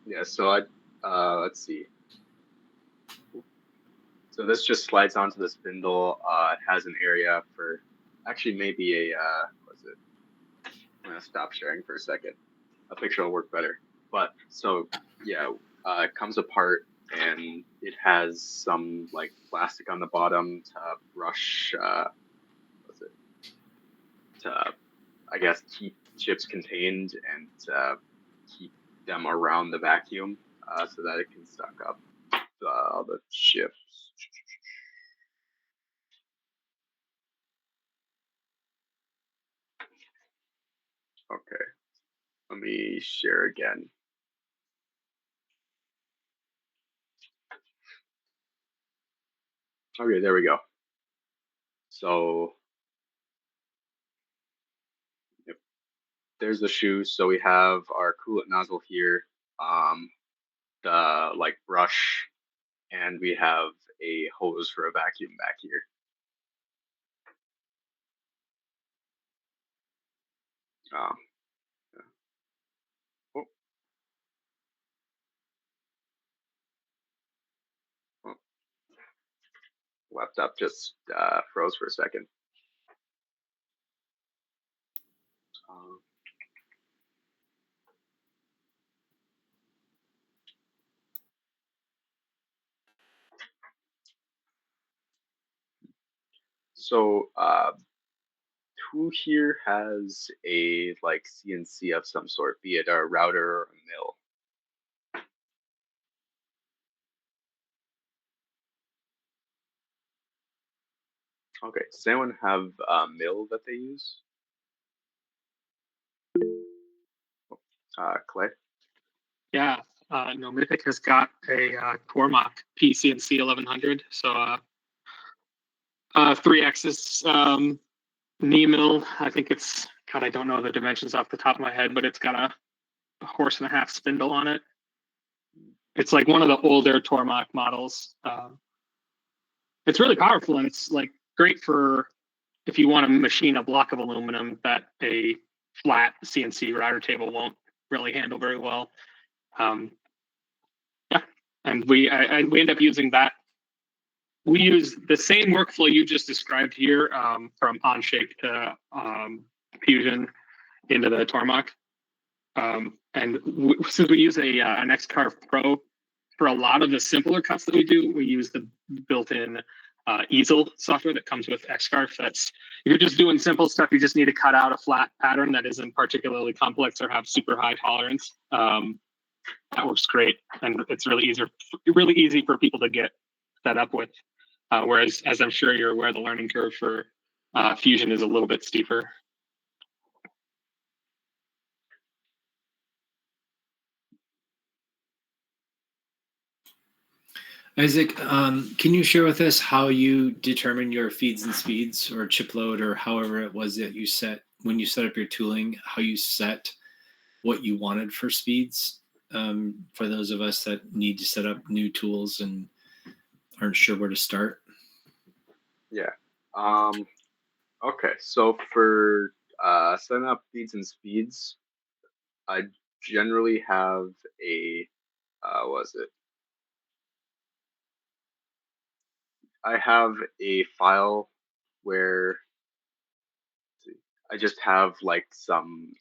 Yeah, so let's see. So this just slides onto the spindle. It has an area for, actually maybe what's it? I'm gonna stop sharing for a second. A picture will work better. But so yeah, it comes apart and it has some like plastic on the bottom to brush. What's it? To I guess keep chips contained and keep them around the vacuum so that it can suck up the chips. Okay, let me share again. Okay, there we go. So yep, there's the shoe. So we have our coolant nozzle here, the like brush, and we have a hose for a vacuum back here. Yeah. Oh, oh. Laptop just froze for a second. So who here has a like CNC of some sort, be it a router or a mill? Okay, does anyone have a mill that they use? Clay? Yeah, no, Mythic has got a Tormach PCNC 1100, so 3-axis knee mill. I think it's, God, I don't know the dimensions off the top of my head, but it's got a 1.5-horse spindle on it. It's like one of the older Tormach models. It's really powerful, and it's like great for if you want to machine a block of aluminum that a flat CNC router table won't really handle very well. Yeah, and we end up using that. We use the same workflow you just described here, from OnShape to Fusion into the Tormach. And since we use an Xcarve Pro for a lot of the simpler cuts that we do, we use the built-in easel software that comes with Xcarve. That's, if you're just doing simple stuff, you just need to cut out a flat pattern that isn't particularly complex or have super high tolerance. That works great, and it's really easy for people to get set up with. Whereas, as I'm sure you're aware, the learning curve for Fusion is a little bit steeper. Isaac, can you share with us how you determine your feeds and speeds or chip load or however it was that you set when you set up your tooling, how you set what you wanted for speeds, for those of us that need to set up new tools and aren't sure where to start? Yeah. Okay, so for setting up feeds and speeds, I generally have a I have a file where I just have like some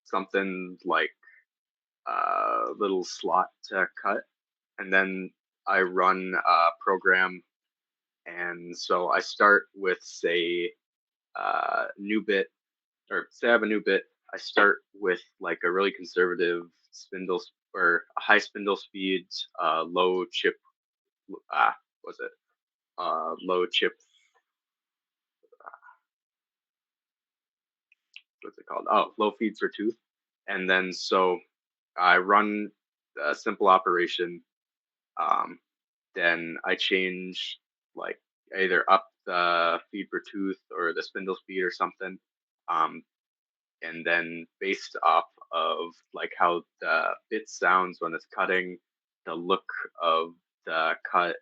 something like a little slot to cut, and then I run a program. And so I start with, say, new bit, or say I have a new bit. I start with like a really conservative spindle or a high spindle speed, low chip. Was it low chip? What's it called? Oh, low feeds per tooth. And then so I run a simple operation. Then I change like either up the feed per tooth or the spindle speed or something. Um, and then based off of like how the bit sounds when it's cutting, the look of the cut,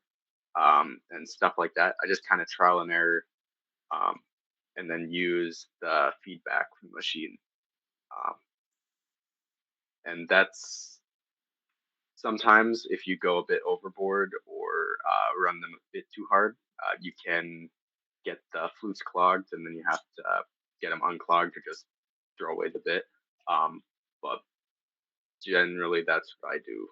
and stuff like that, I just kind of trial and error, um, and then use the feedback from the machine. Um, and that's sometimes if you go a bit overboard or run them a bit too hard, you can get the flutes clogged, and then you have to get them unclogged or just throw away the bit. But generally, that's what I do.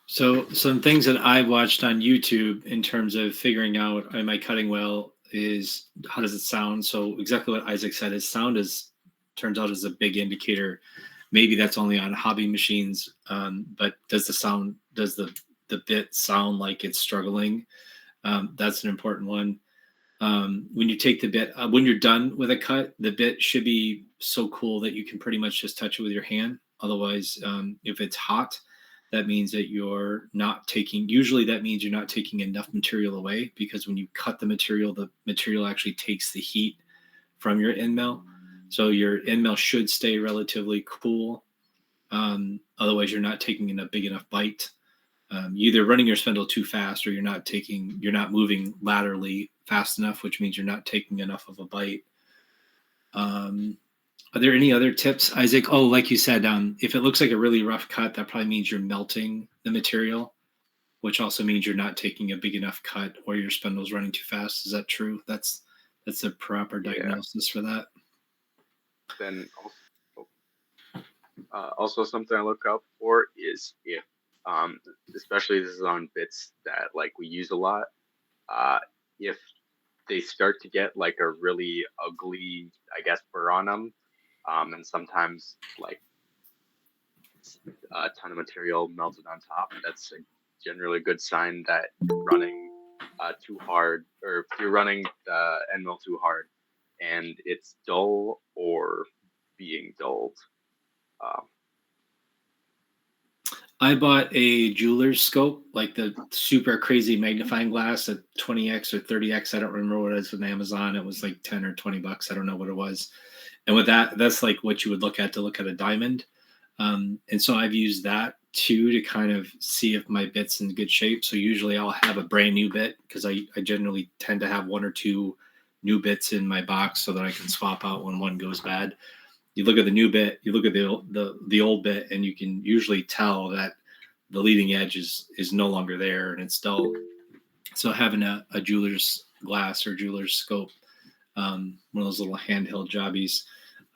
So some things that I've watched on YouTube in terms of figuring out am I cutting well is how does it sound? So exactly what Isaac said, is sound is turns out is a big indicator. Maybe that's only on hobby machines, but does the bit sound like it's struggling? That's an important one. When you take the bit, when you're done with a cut, the bit should be so cool that you can pretty much just touch it with your hand. Otherwise, if it's hot, that means that you're not taking, usually that means you're not taking enough material away, because when you cut the material actually takes the heat from your end mill. So your end mill should stay relatively cool. Otherwise, you're not taking in a big enough bite. You're either running your spindle too fast, or you're not moving laterally fast enough, which means you're not taking enough of a bite. Are there any other tips, Isaac? Oh, like you said, if it looks like a really rough cut, that probably means you're melting the material, which also means you're not taking a big enough cut, or your spindle's running too fast. Is that true? That's a proper diagnosis for that. Then also something I look out for is if, especially this is on bits that like we use a lot, if they start to get like a really ugly, I guess, burr on them, and sometimes like a ton of material melted on top, that's generally a good sign that you're running too hard, or if you're running the end mill too hard and it's dull or being dulled. I bought a jeweler's scope, like the super crazy magnifying glass at 20x or 30x. I don't remember what it is on Amazon. It was like 10 or 20 bucks. I don't know what it was. And with that's like what you would look at to look at a diamond. And so I've used that too to kind of see if my bit's in good shape. So usually I'll have a brand new bit, because I generally tend to have one or two new bits in my box so that I can swap out when one goes bad. You look at the new bit, you look at the old bit, and you can usually tell that the leading edge is no longer there and it's dull. So having a jeweler's glass or jeweler's scope, one of those little handheld jobbies,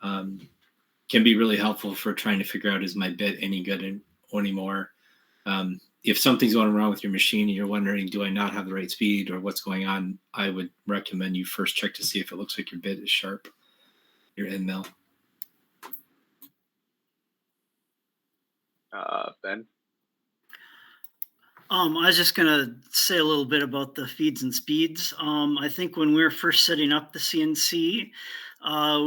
can be really helpful for trying to figure out, is my bit any good anymore? If something's going wrong with your machine and you're wondering, do I not have the right speed or what's going on, I would recommend you first check to see if it looks like your bit is sharp, your end mill. Ben? I was just going to say a little bit about the feeds and speeds. I think when we were first setting up the CNC,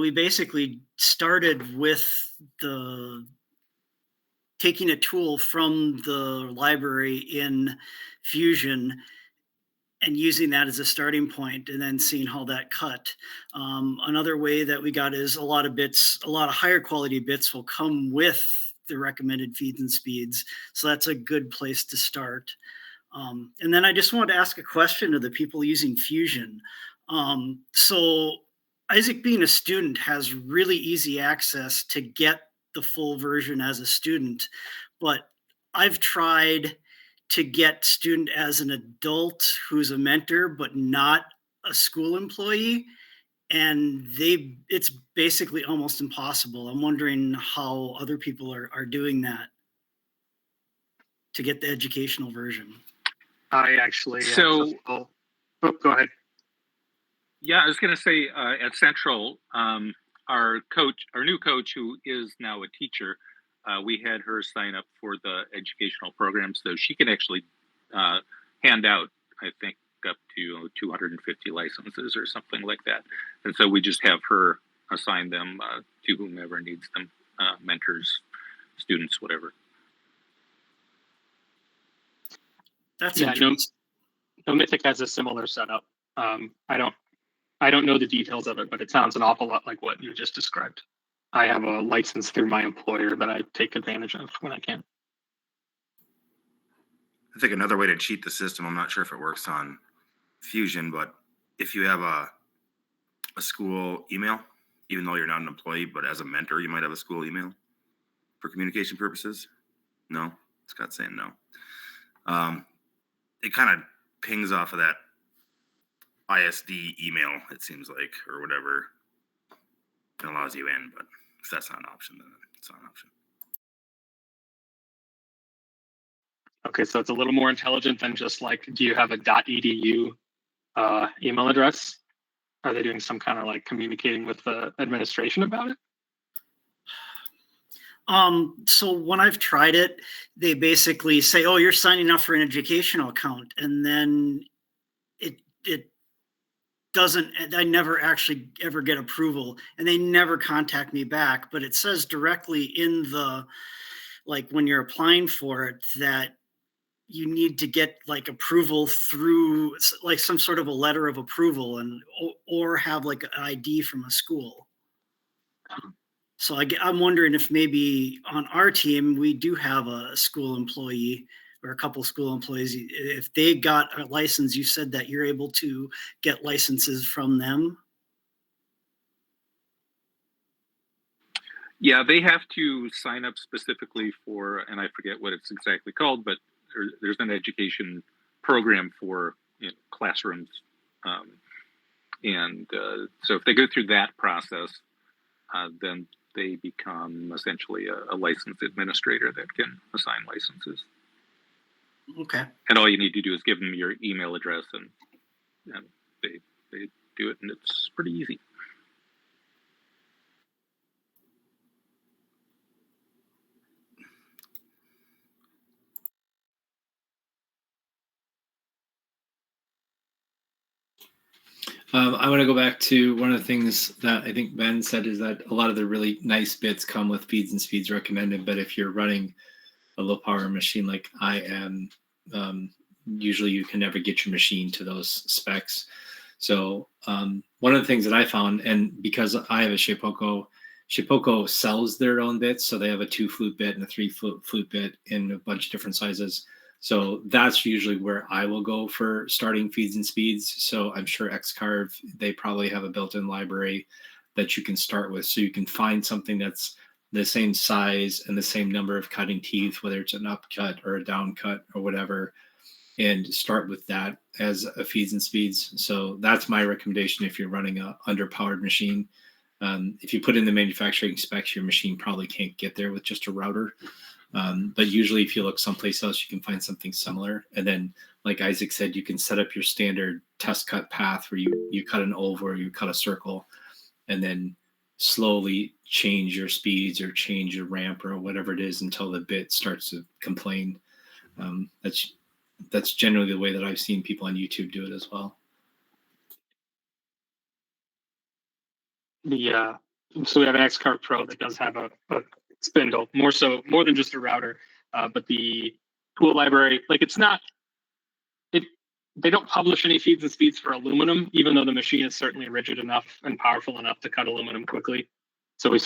we basically started with taking a tool from the library in Fusion and using that as a starting point, and then seeing how that cut. Another way that we got is a lot of higher quality bits will come with the recommended feeds and speeds. So that's a good place to start. And then I just wanted to ask a question to the people using Fusion. So Isaac, being a student, has really easy access to get the full version as a student, but I've tried to get student as an adult who's a mentor, but not a school employee. And it's basically almost impossible. I'm wondering how other people are doing that. to get the educational version. I actually So- oh, go ahead. Yeah, I was going to say at Central, our new coach, who is now a teacher, we had her sign up for the educational program, so she can actually hand out, I think, up to 250 licenses or something like that. And so we just have her assign them to whomever needs them, mentors, students, whatever. That's Yeah, interesting. no Mythic has a similar setup. I don't know the details of it, but it sounds an awful lot like what you just described. I have a license through my employer that I take advantage of when I can. I think another way to cheat the system, I'm not sure if it works on Fusion, but if you have a school email, even though you're not an employee, but as a mentor, you might have a school email for communication purposes. No, Scott's saying no. It kind of pings off of that ISD email, it seems like, or whatever. It allows you in, but if that's not an option, then it's not an option. Okay, so it's a little more intelligent than just like, do you have a .edu email address? Are they doing some kind of like communicating with the administration about it? So when I've tried it, they basically say, "Oh, you're signing up for an educational account," and then it doesn't. I never actually ever get approval, and they never contact me back. But it says directly in the, like, when you're applying for it, that you need to get like approval through like some sort of a letter of approval, and or have like an ID from a school. So I'm wondering if maybe on our team, we do have a school employee or a couple school employees. If they got a license, you said that you're able to get licenses from them. Yeah, they have to sign up specifically for, and I forget what it's exactly called, but there's an education program for classrooms. So if they go through that process, then they become essentially a licensed administrator that can assign licenses. Okay. And all you need to do is give them your email address, and they do it, and it's pretty easy. I want to go back to one of the things that I think Ben said, is that a lot of the really nice bits come with feeds and speeds recommended. But if you're running a low power machine like I am, usually you can never get your machine to those specs. So one of the things that I found, and because I have a Shapeoko sells their own bits. So they have a 2 flute bit and a 3 flute bit in a bunch of different sizes. So that's usually where I will go for starting feeds and speeds. So I'm sure Xcarve, they probably have a built-in library that you can start with. So you can find something that's the same size and the same number of cutting teeth, whether it's an upcut or a down cut or whatever, and start with that as a feeds and speeds. So that's my recommendation if you're running a underpowered machine. If you put in the manufacturing specs, your machine probably can't get there with just a router. But usually if you look someplace else, you can find something similar. And then, like Isaac said, you can set up your standard test cut path where you cut an oval or you cut a circle, and then slowly change your speeds or change your ramp or whatever it is until the bit starts to complain. That's generally the way that I've seen people on YouTube do it as well. So we have an Xcarve Pro that does have a spindle, more than just a router, but the tool library, like they don't publish any feeds and speeds for aluminum, even though the machine is certainly rigid enough and powerful enough to cut aluminum quickly. So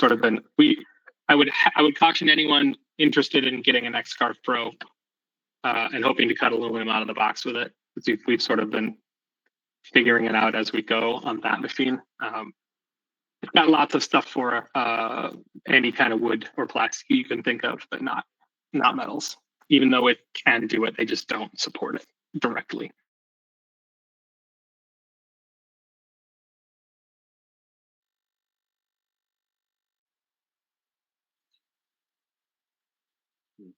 I would caution anyone interested in getting an Xcarve Pro and hoping to cut aluminum out of the box with it. We've sort of been figuring it out as we go on that machine. It's got lots of stuff for any kind of wood or plastic you can think of, but not metals. Even though it can do it, they just don't support it directly.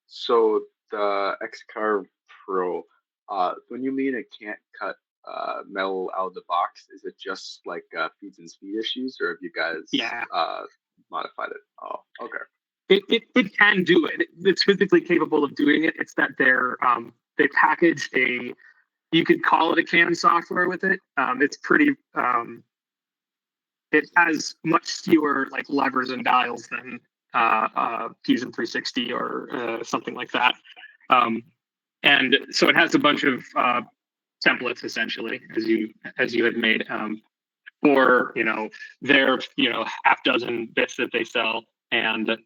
So the XCarve Pro, when you mean it can't cut metal out of the box, is it just like feeds and speed issues, or have you guys modified it? Oh, okay. It can do it. It's physically capable of doing it. It's that they packaged you could call it a CAM software with it. It's pretty. It has much fewer like levers and dials than Fusion 360 or something like that. And so it has a bunch of templates essentially, as you had made for their half dozen bits that they sell, and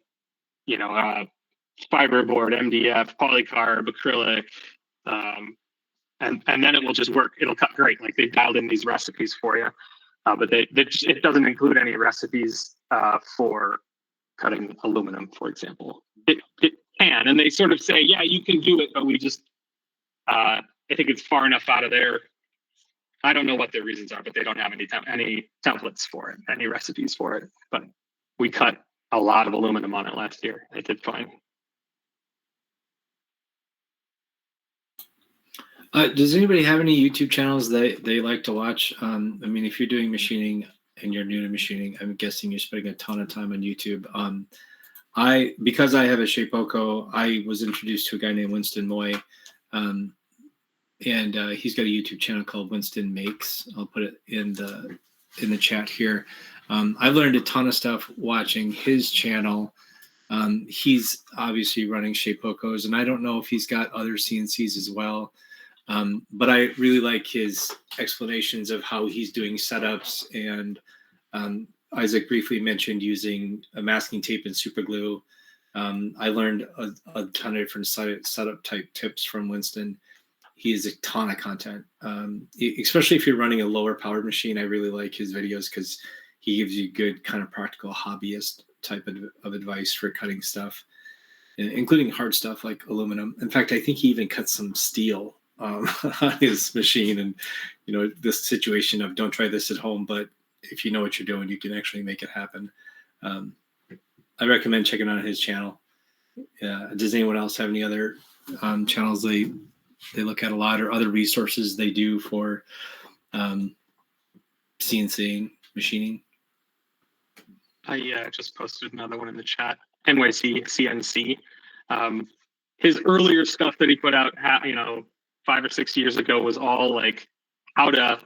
fiberboard, MDF, polycarb, acrylic, and then it will just work. It'll cut great. Like they dialed in these recipes for you, but it doesn't include any recipes for cutting aluminum, for example. It can, and they sort of say, yeah, you can do it, but we just I think it's far enough out of there. I don't know what their reasons are, but they don't have any templates for it, any recipes for it. But we cut a lot of aluminum on it last year. It did fine. Does anybody have any YouTube channels that they like to watch? I mean, if you're doing machining and you're new to machining, I'm guessing you're spending a ton of time on YouTube. Because I have a Shapeoko, I was introduced to a guy named Winston Moy, and he's got a YouTube channel called Winston Makes. I'll put it in the chat here. I've learned a ton of stuff watching his channel. He's obviously running Shapeokos, and I don't know if he's got other CNCs as well. But I really like his explanations of how he's doing setups, and Isaac briefly mentioned using a masking tape and super glue. I learned a ton of different setup type tips from Winston. He has a ton of content, especially if you're running a lower powered machine. I really like his videos because he gives you good kind of practical hobbyist type of advice for cutting stuff, including hard stuff like aluminum. In fact, I think he even cuts some steel on his machine, and this situation of don't try this at home, but if you know what you're doing, you can actually make it happen. I recommend checking out his channel. Does anyone else have any other channels they look at a lot, or other resources they do for CNC machining? I just posted another one in the chat. NYC CNC. His earlier stuff that he put out, 5 or 6 years ago, was all like how to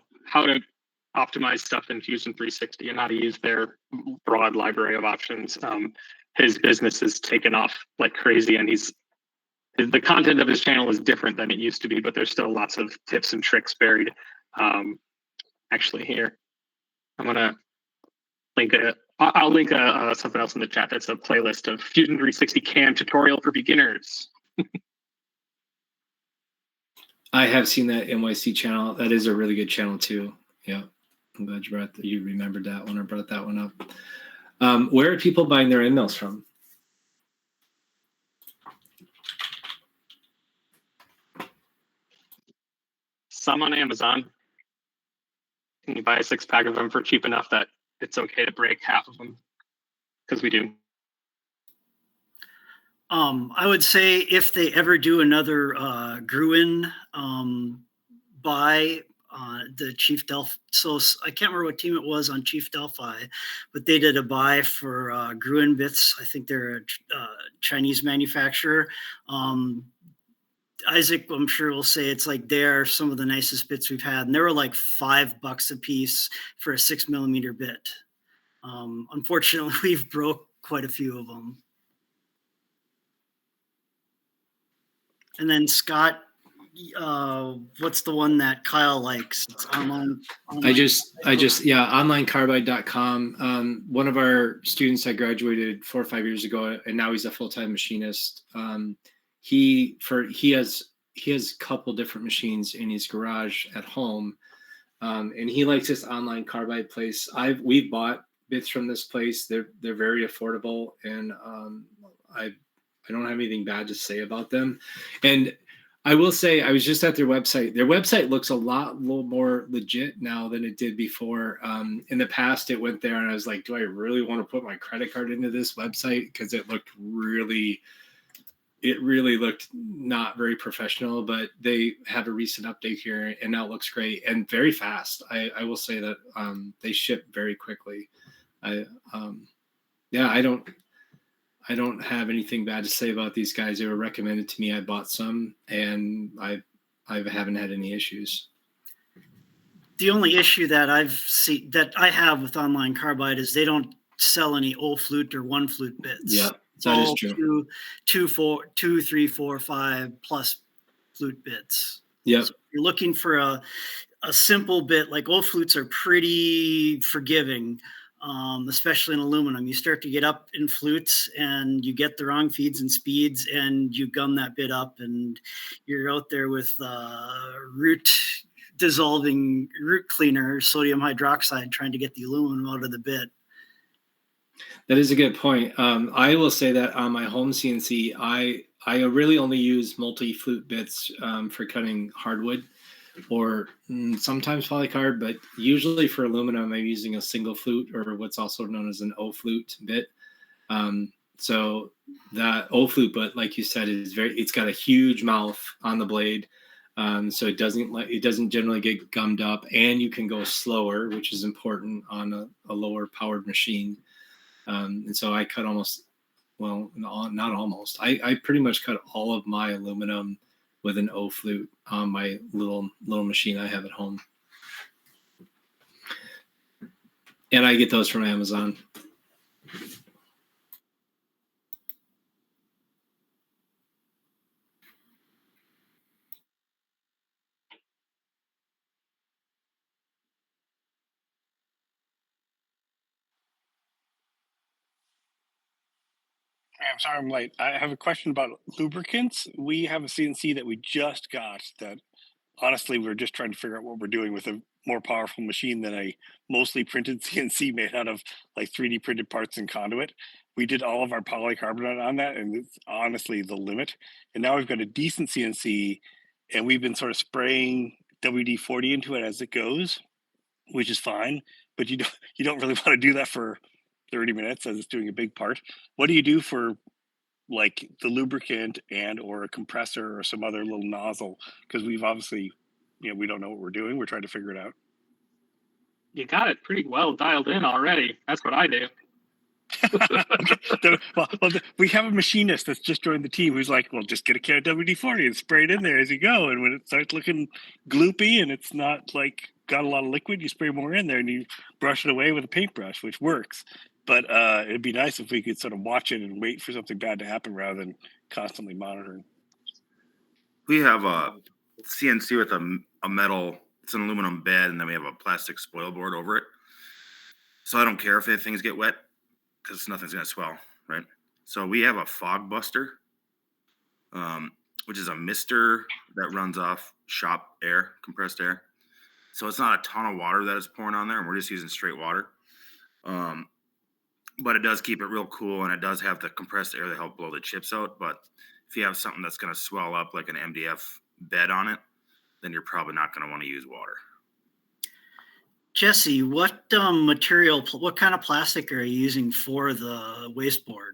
optimize stuff in Fusion 360 and how to use their broad library of options. His business has taken off like crazy, and the content of his channel is different than it used to be, but there's still lots of tips and tricks buried. Actually, here I'm gonna link I'll link something else in the chat. That's a playlist of Fusion 360 CAM tutorial for beginners. I have seen that NYC channel. That is a really good channel too. Yeah, I'm glad you remembered that one or brought that one up. Where are people buying their end mills from? Some on Amazon. And you buy a 6-pack of them for cheap enough that it's okay to break half of them, because we do. I would say if they ever do another Gruen buy, the Chief Delphi, so I can't remember what team it was on Chief Delphi, but they did a buy for Gruen bits. I think they're a Chinese manufacturer. Isaac, I'm sure, will say it's like they're some of the nicest bits we've had, and they were like $5 a piece for a 6mm bit. Unfortunately, we've broke quite a few of them. And then Scott, what's the one that Kyle likes? It's online. onlinecarbide.com. One of our students that graduated 4 or 5 years ago, and now he's a full-time machinist. He has a couple different machines in his garage at home, and he likes this online carbide place. We've bought bits from this place. They're very affordable, and I don't have anything bad to say about them. And I will say, I was just at their website. Their website looks a little more legit now than it did before. In the past, it went there, and I was like, do I really want to put my credit card into this website? Because it looked really it really looked not very professional, but they have a recent update here and now it looks great and very fast. I will say that they ship very quickly. I don't have anything bad to say about these guys. They were recommended to me. I bought some and I haven't had any issues. The only issue that I have with Online Carbide is they don't sell any O flute or one flute bits. Yeah, that is true. 2, 3, 4, 5 plus flute bits. Yeah. So if you're looking for a simple bit, like O flutes are pretty forgiving, especially in aluminum. You start to get up in flutes and you get the wrong feeds and speeds and you gum that bit up and you're out there with root cleaner, sodium hydroxide, trying to get the aluminum out of the bit. That is a good point. I will say that on my home CNC, I really only use multi-flute bits for cutting hardwood or sometimes polycarb, but usually for aluminum, I'm using a single flute or what's also known as an O flute bit. So that O flute, but like you said, it's got a huge mouth on the blade. So it doesn't generally get gummed up, and you can go slower, which is important on a lower powered machine. And so I cut not almost. I pretty much cut all of my aluminum with an O flute on my little machine I have at home. And I get those from Amazon. I'm sorry I'm late. I have a question about lubricants. We have a CNC that we just got that honestly we're just trying to figure out what we're doing with a more powerful machine than a mostly printed CNC made out of like 3D printed parts and conduit. We did all of our polycarbonate on that and it's honestly the limit. And now we've got a decent CNC and we've been sort of spraying WD-40 into it as it goes, which is fine, but you don't really want to do that for 30 minutes as it's doing a big part. What do you do for like the lubricant and or a compressor or some other little nozzle? Because we've obviously, we don't know what we're doing. We're trying to figure it out. You got it pretty well dialed in already. That's what I do. Okay. We have a machinist that's just joined the team who's like, well, just get a can of WD-40 and spray it in there as you go. And when it starts looking gloopy and it's not like got a lot of liquid, you spray more in there and you brush it away with a paintbrush, which works. But it'd be nice if we could sort of watch it and wait for something bad to happen rather than constantly monitoring. We have a CNC with a metal, it's an aluminum bed, and then we have a plastic spoil board over it. So I don't care if things get wet because nothing's going to swell, right? So we have a fog buster, which is a mister that runs off shop air, compressed air. So it's not a ton of water that is pouring on there, and we're just using straight water. But it does keep it real cool, and it does have the compressed air to help blow the chips out. But if you have something that's going to swell up like an MDF bed on it, then you're probably not going to want to use water. Jesse, what material, what kind of plastic are you using for the wasteboard?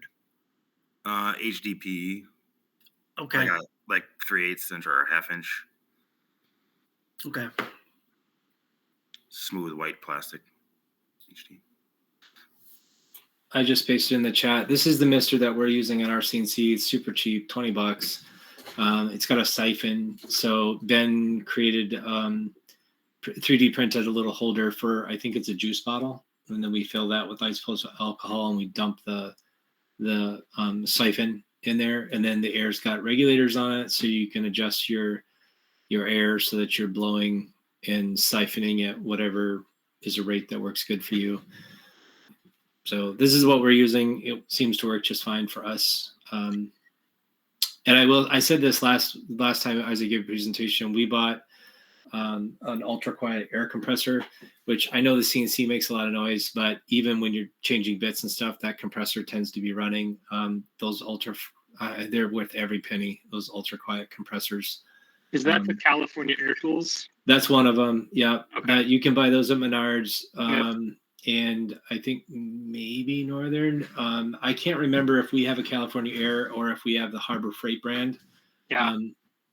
HDPE. Okay. Like 3/8 inch or a 1/2 inch. Okay. Smooth white plastic. HD. I just pasted in the chat. This is the mister that we're using on our CNC. It's super cheap, $20. It's got a siphon. So Ben created 3D printed a little holder for, I think it's a juice bottle, and then we fill that with isopropyl alcohol and we dump the siphon in there, and then the air's got regulators on it, so you can adjust your air so that you're blowing and siphoning at whatever is a rate that works good for you. So this is what we're using. It seems to work just fine for us. And I said this last time Isaac gave a presentation, we bought an ultra quiet air compressor, which I know the CNC makes a lot of noise, but even when you're changing bits and stuff, that compressor tends to be running. Those they're worth every penny, those ultra quiet compressors. Is that the California Air Tools? That's one of them. Yeah. Okay. You can buy those at Menards. Yep. and I think maybe Northern. I can't remember if we have a California Air or if we have the Harbor Freight brand. Yeah.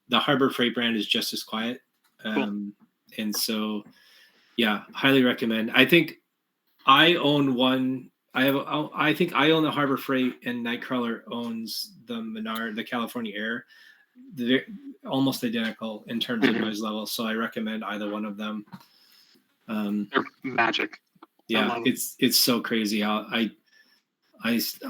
The Harbor Freight brand is just as quiet. And so, yeah, highly recommend. I think I own one. I think I own the Harbor Freight, and KnightKrawler owns the Menard, the California Air. They're almost identical in terms of noise level, so I recommend either one of them. They're magic. Yeah, it's so crazy how I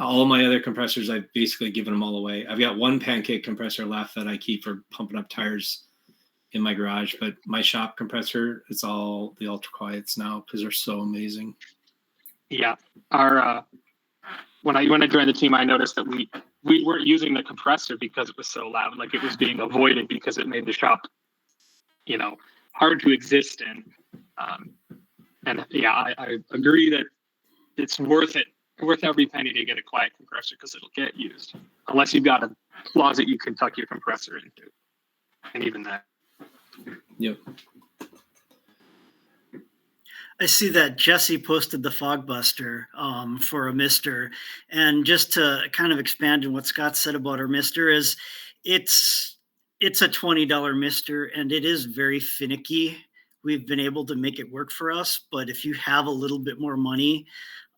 all my other compressors, I've basically given them all away. I've got one pancake compressor left that I keep for pumping up tires in my garage, but my shop compressor, it's all the ultra quiets now because they're so amazing. Yeah, our when I joined the team, I noticed that we weren't using the compressor because it was so loud. Like, it was being avoided because it made the shop, hard to exist in. And yeah, I agree that it's worth every penny to get a quiet compressor because it'll get used, unless you've got a closet you can tuck your compressor into, and even that. Yep. I see that Jesse posted the fog buster for a mister, and just to kind of expand on what Scott said about our mister is it's a $20 mister, and it is very finicky. We've been able to make it work for us, but if you have a little bit more money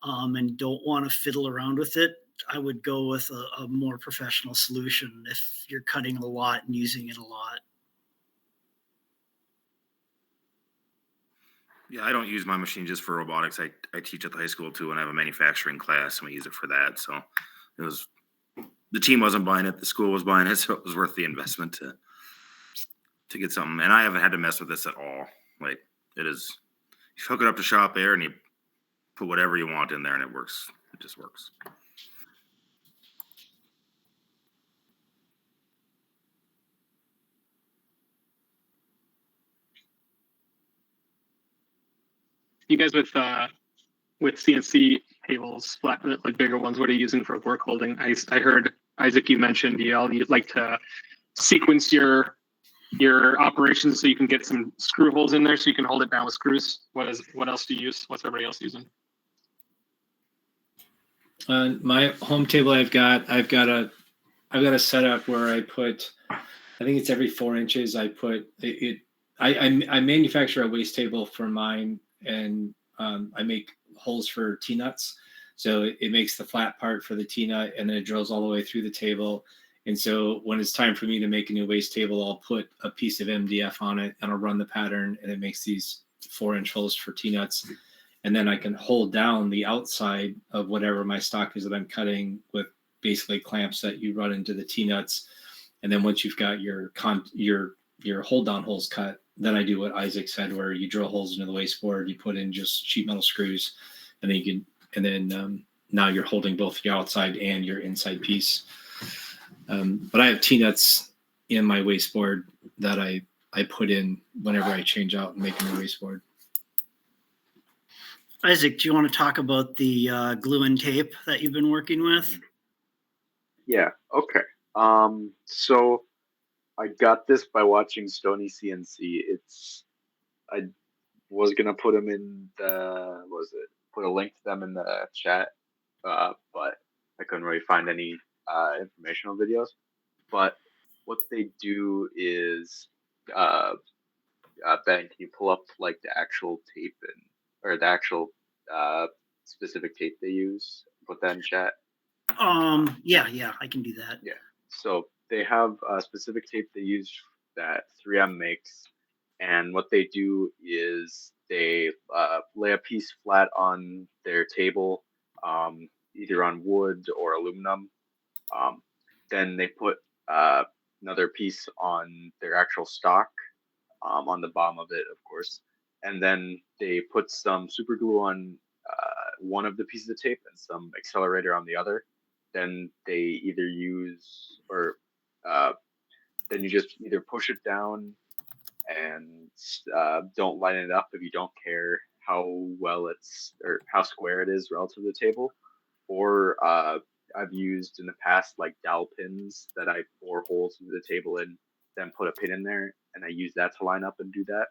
and don't want to fiddle around with it, I would go with a more professional solution if you're cutting a lot and using it a lot. Yeah, I don't use my machine just for robotics. I teach at the high school too, and I have a manufacturing class, and we use it for that. So the team wasn't buying it, the school was buying it, so it was worth the investment to get something. And I haven't had to mess with this at all. Like, it is, you hook it up to Shop Air and you put whatever you want in there, and it works. It just works. You guys with CNC tables, like bigger ones, what are you using for work holding? I heard, Isaac, you mentioned you'd like to sequence your operations so you can get some screw holes in there so you can hold it down with screws. What else do you use? What's everybody else using? My home table, I've got a setup where I put, I think it's every 4 inches. I put it. I manufacture a waste table for mine, and I make holes for T-nuts. So it makes the flat part for the T-nut, and then it drills all the way through the table. And so when it's time for me to make a new waste table, I'll put a piece of MDF on it, and I'll run the pattern, and it makes these 4-inch holes for T-nuts. And then I can hold down the outside of whatever my stock is that I'm cutting with basically clamps that you run into the T-nuts. And then once you've got your hold down holes cut, then I do what Isaac said, where you drill holes into the wasteboard, you put in just sheet metal screws, and then now you're holding both your outside and your inside piece. But I have T-nuts in my wasteboard that I put in whenever I change out and make a new wasteboard. Isaac, do you want to talk about the glue and tape that you've been working with? Yeah. Okay. So I got this by watching Stony CNC. I was gonna put them in put a link to them in the chat, but I couldn't really find any informational videos. But what they do is, Ben, can you pull up like the actual tape or the actual specific tape they use? Put that in chat. Yeah, I can do that. Yeah. So they have a specific tape they use that 3M makes, and what they do is they lay a piece flat on their table, either on wood or aluminum. Then they put another piece on their actual stock, on the bottom of it, of course, and then they put some super glue on one of the pieces of tape and some accelerator on the other. Then they either use then you just either push it down and don't line it up if you don't care how well or how square it is relative to the table. Or I've used in the past like dowel pins that I bore holes into the table and then put a pin in there, and I use that to line up and do that.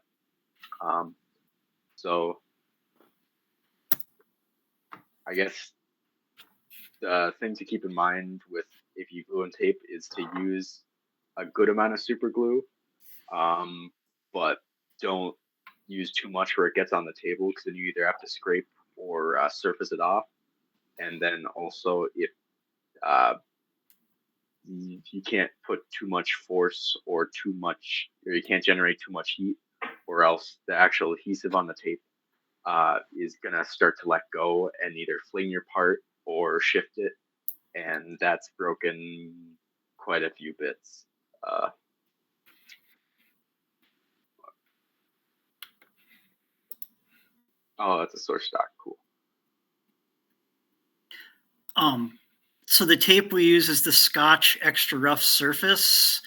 So I guess the thing to keep in mind with if you glue and tape is to use a good amount of super glue, but don't use too much where it gets on the table, because then you either have to scrape or surface it off. And then also, if you can't put too much force or you can't generate too much heat, or else the actual adhesive on the tape is gonna start to let go and either fling your part or shift it, and that's broken quite a few bits. Oh, that's a source stock. Cool. So the tape we use is the Scotch Extra Rough Surface.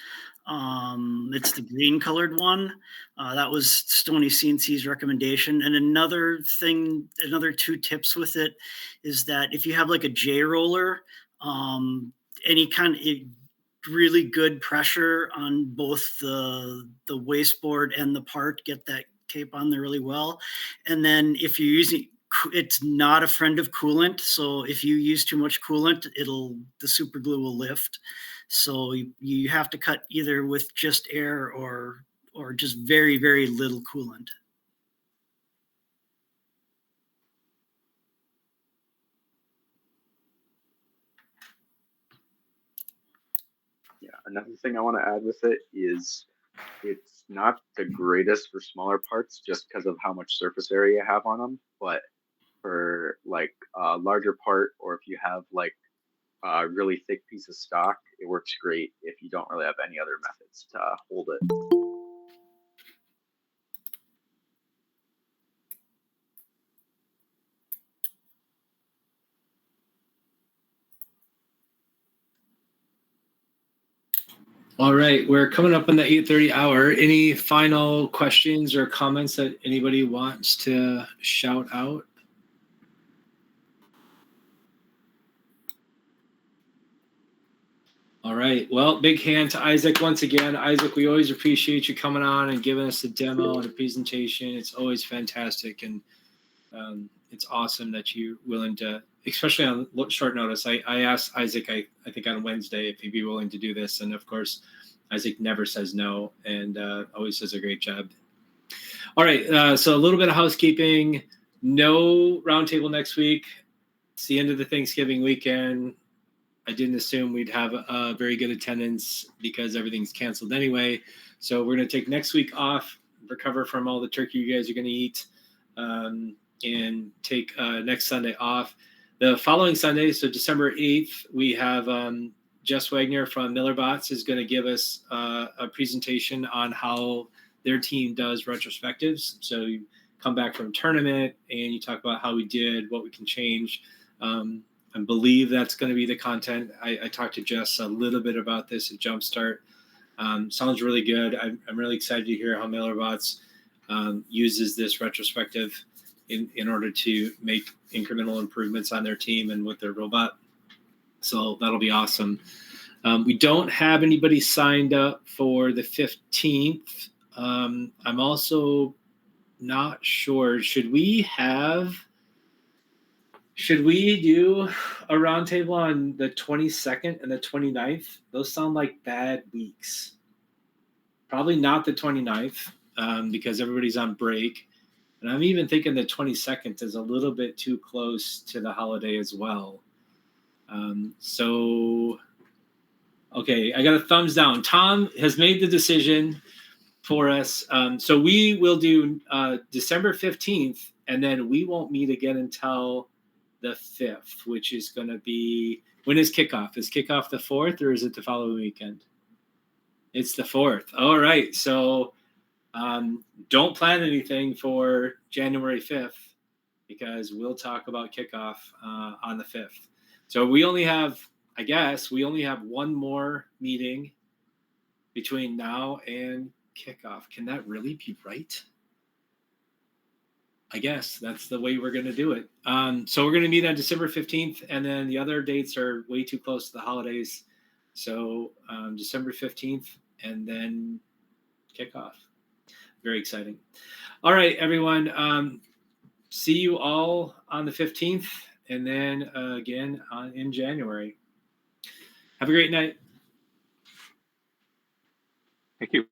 It's the green colored one. That was Stony CNC's recommendation. And another thing, another 2 tips with it is that if you have like a J roller, any kind of really good pressure on both the wasteboard and the part, get that tape on there really well. And then if you're using, it's not a friend of coolant, so if you use too much coolant, the super glue will lift. So you have to cut either with just air or just very, very little coolant. Yeah, another thing I want to add with it is it's not the greatest for smaller parts just because of how much surface area you have on them, but for like a larger part, or if you have like a really thick piece of stock, it works great if you don't really have any other methods to hold it. All right, we're coming up on the 8:30 hour. Any final questions or comments that anybody wants to shout out? All right. Well, big hand to Isaac once again. Isaac, we always appreciate you coming on and giving us a demo and a presentation. It's always fantastic, and it's awesome that you're willing to, especially on short notice. I asked Isaac, I think on Wednesday, if he'd be willing to do this, and of course, Isaac never says no, and always does a great job. All right. So a little bit of housekeeping. No roundtable next week. It's the end of the Thanksgiving weekend. I didn't assume we'd have a very good attendance because everything's canceled anyway. So we're going to take next week off, recover from all the turkey you guys are going to eat, and take next Sunday off. The following Sunday, so December 8th, we have Jess Wagner from MillerBots is going to give us a presentation on how their team does retrospectives. So you come back from a tournament and you talk about how we did, what we can change. I believe that's going to be the content. I talked to Jess a little bit about this at Jumpstart. Sounds really good. I'm really excited to hear how MillerBots uses this retrospective in order to make incremental improvements on their team and with their robot. So that'll be awesome. We don't have anybody signed up for the 15th. I'm also not sure. Should we do a roundtable on the 22nd and the 29th? Those sound like bad weeks. Probably not the 29th because everybody's on break. And I'm even thinking the 22nd is a little bit too close to the holiday as well. Okay, I got a thumbs down. Tom has made the decision for us. So we will do December 15th, and then we won't meet again until the 5th, which is going to be, when is kickoff? Is kickoff the 4th or is it the following weekend? It's the 4th. All right. So don't plan anything for January 5th because we'll talk about kickoff on the 5th. So we only have one more meeting between now and kickoff. Can that really be right? I guess that's the way we're going to do it. So we're going to meet on December 15th, and then the other dates are way too close to the holidays. So December 15th, and then kickoff. Very exciting. All right, everyone. See you all on the 15th, and then again in January. Have a great night. Thank you.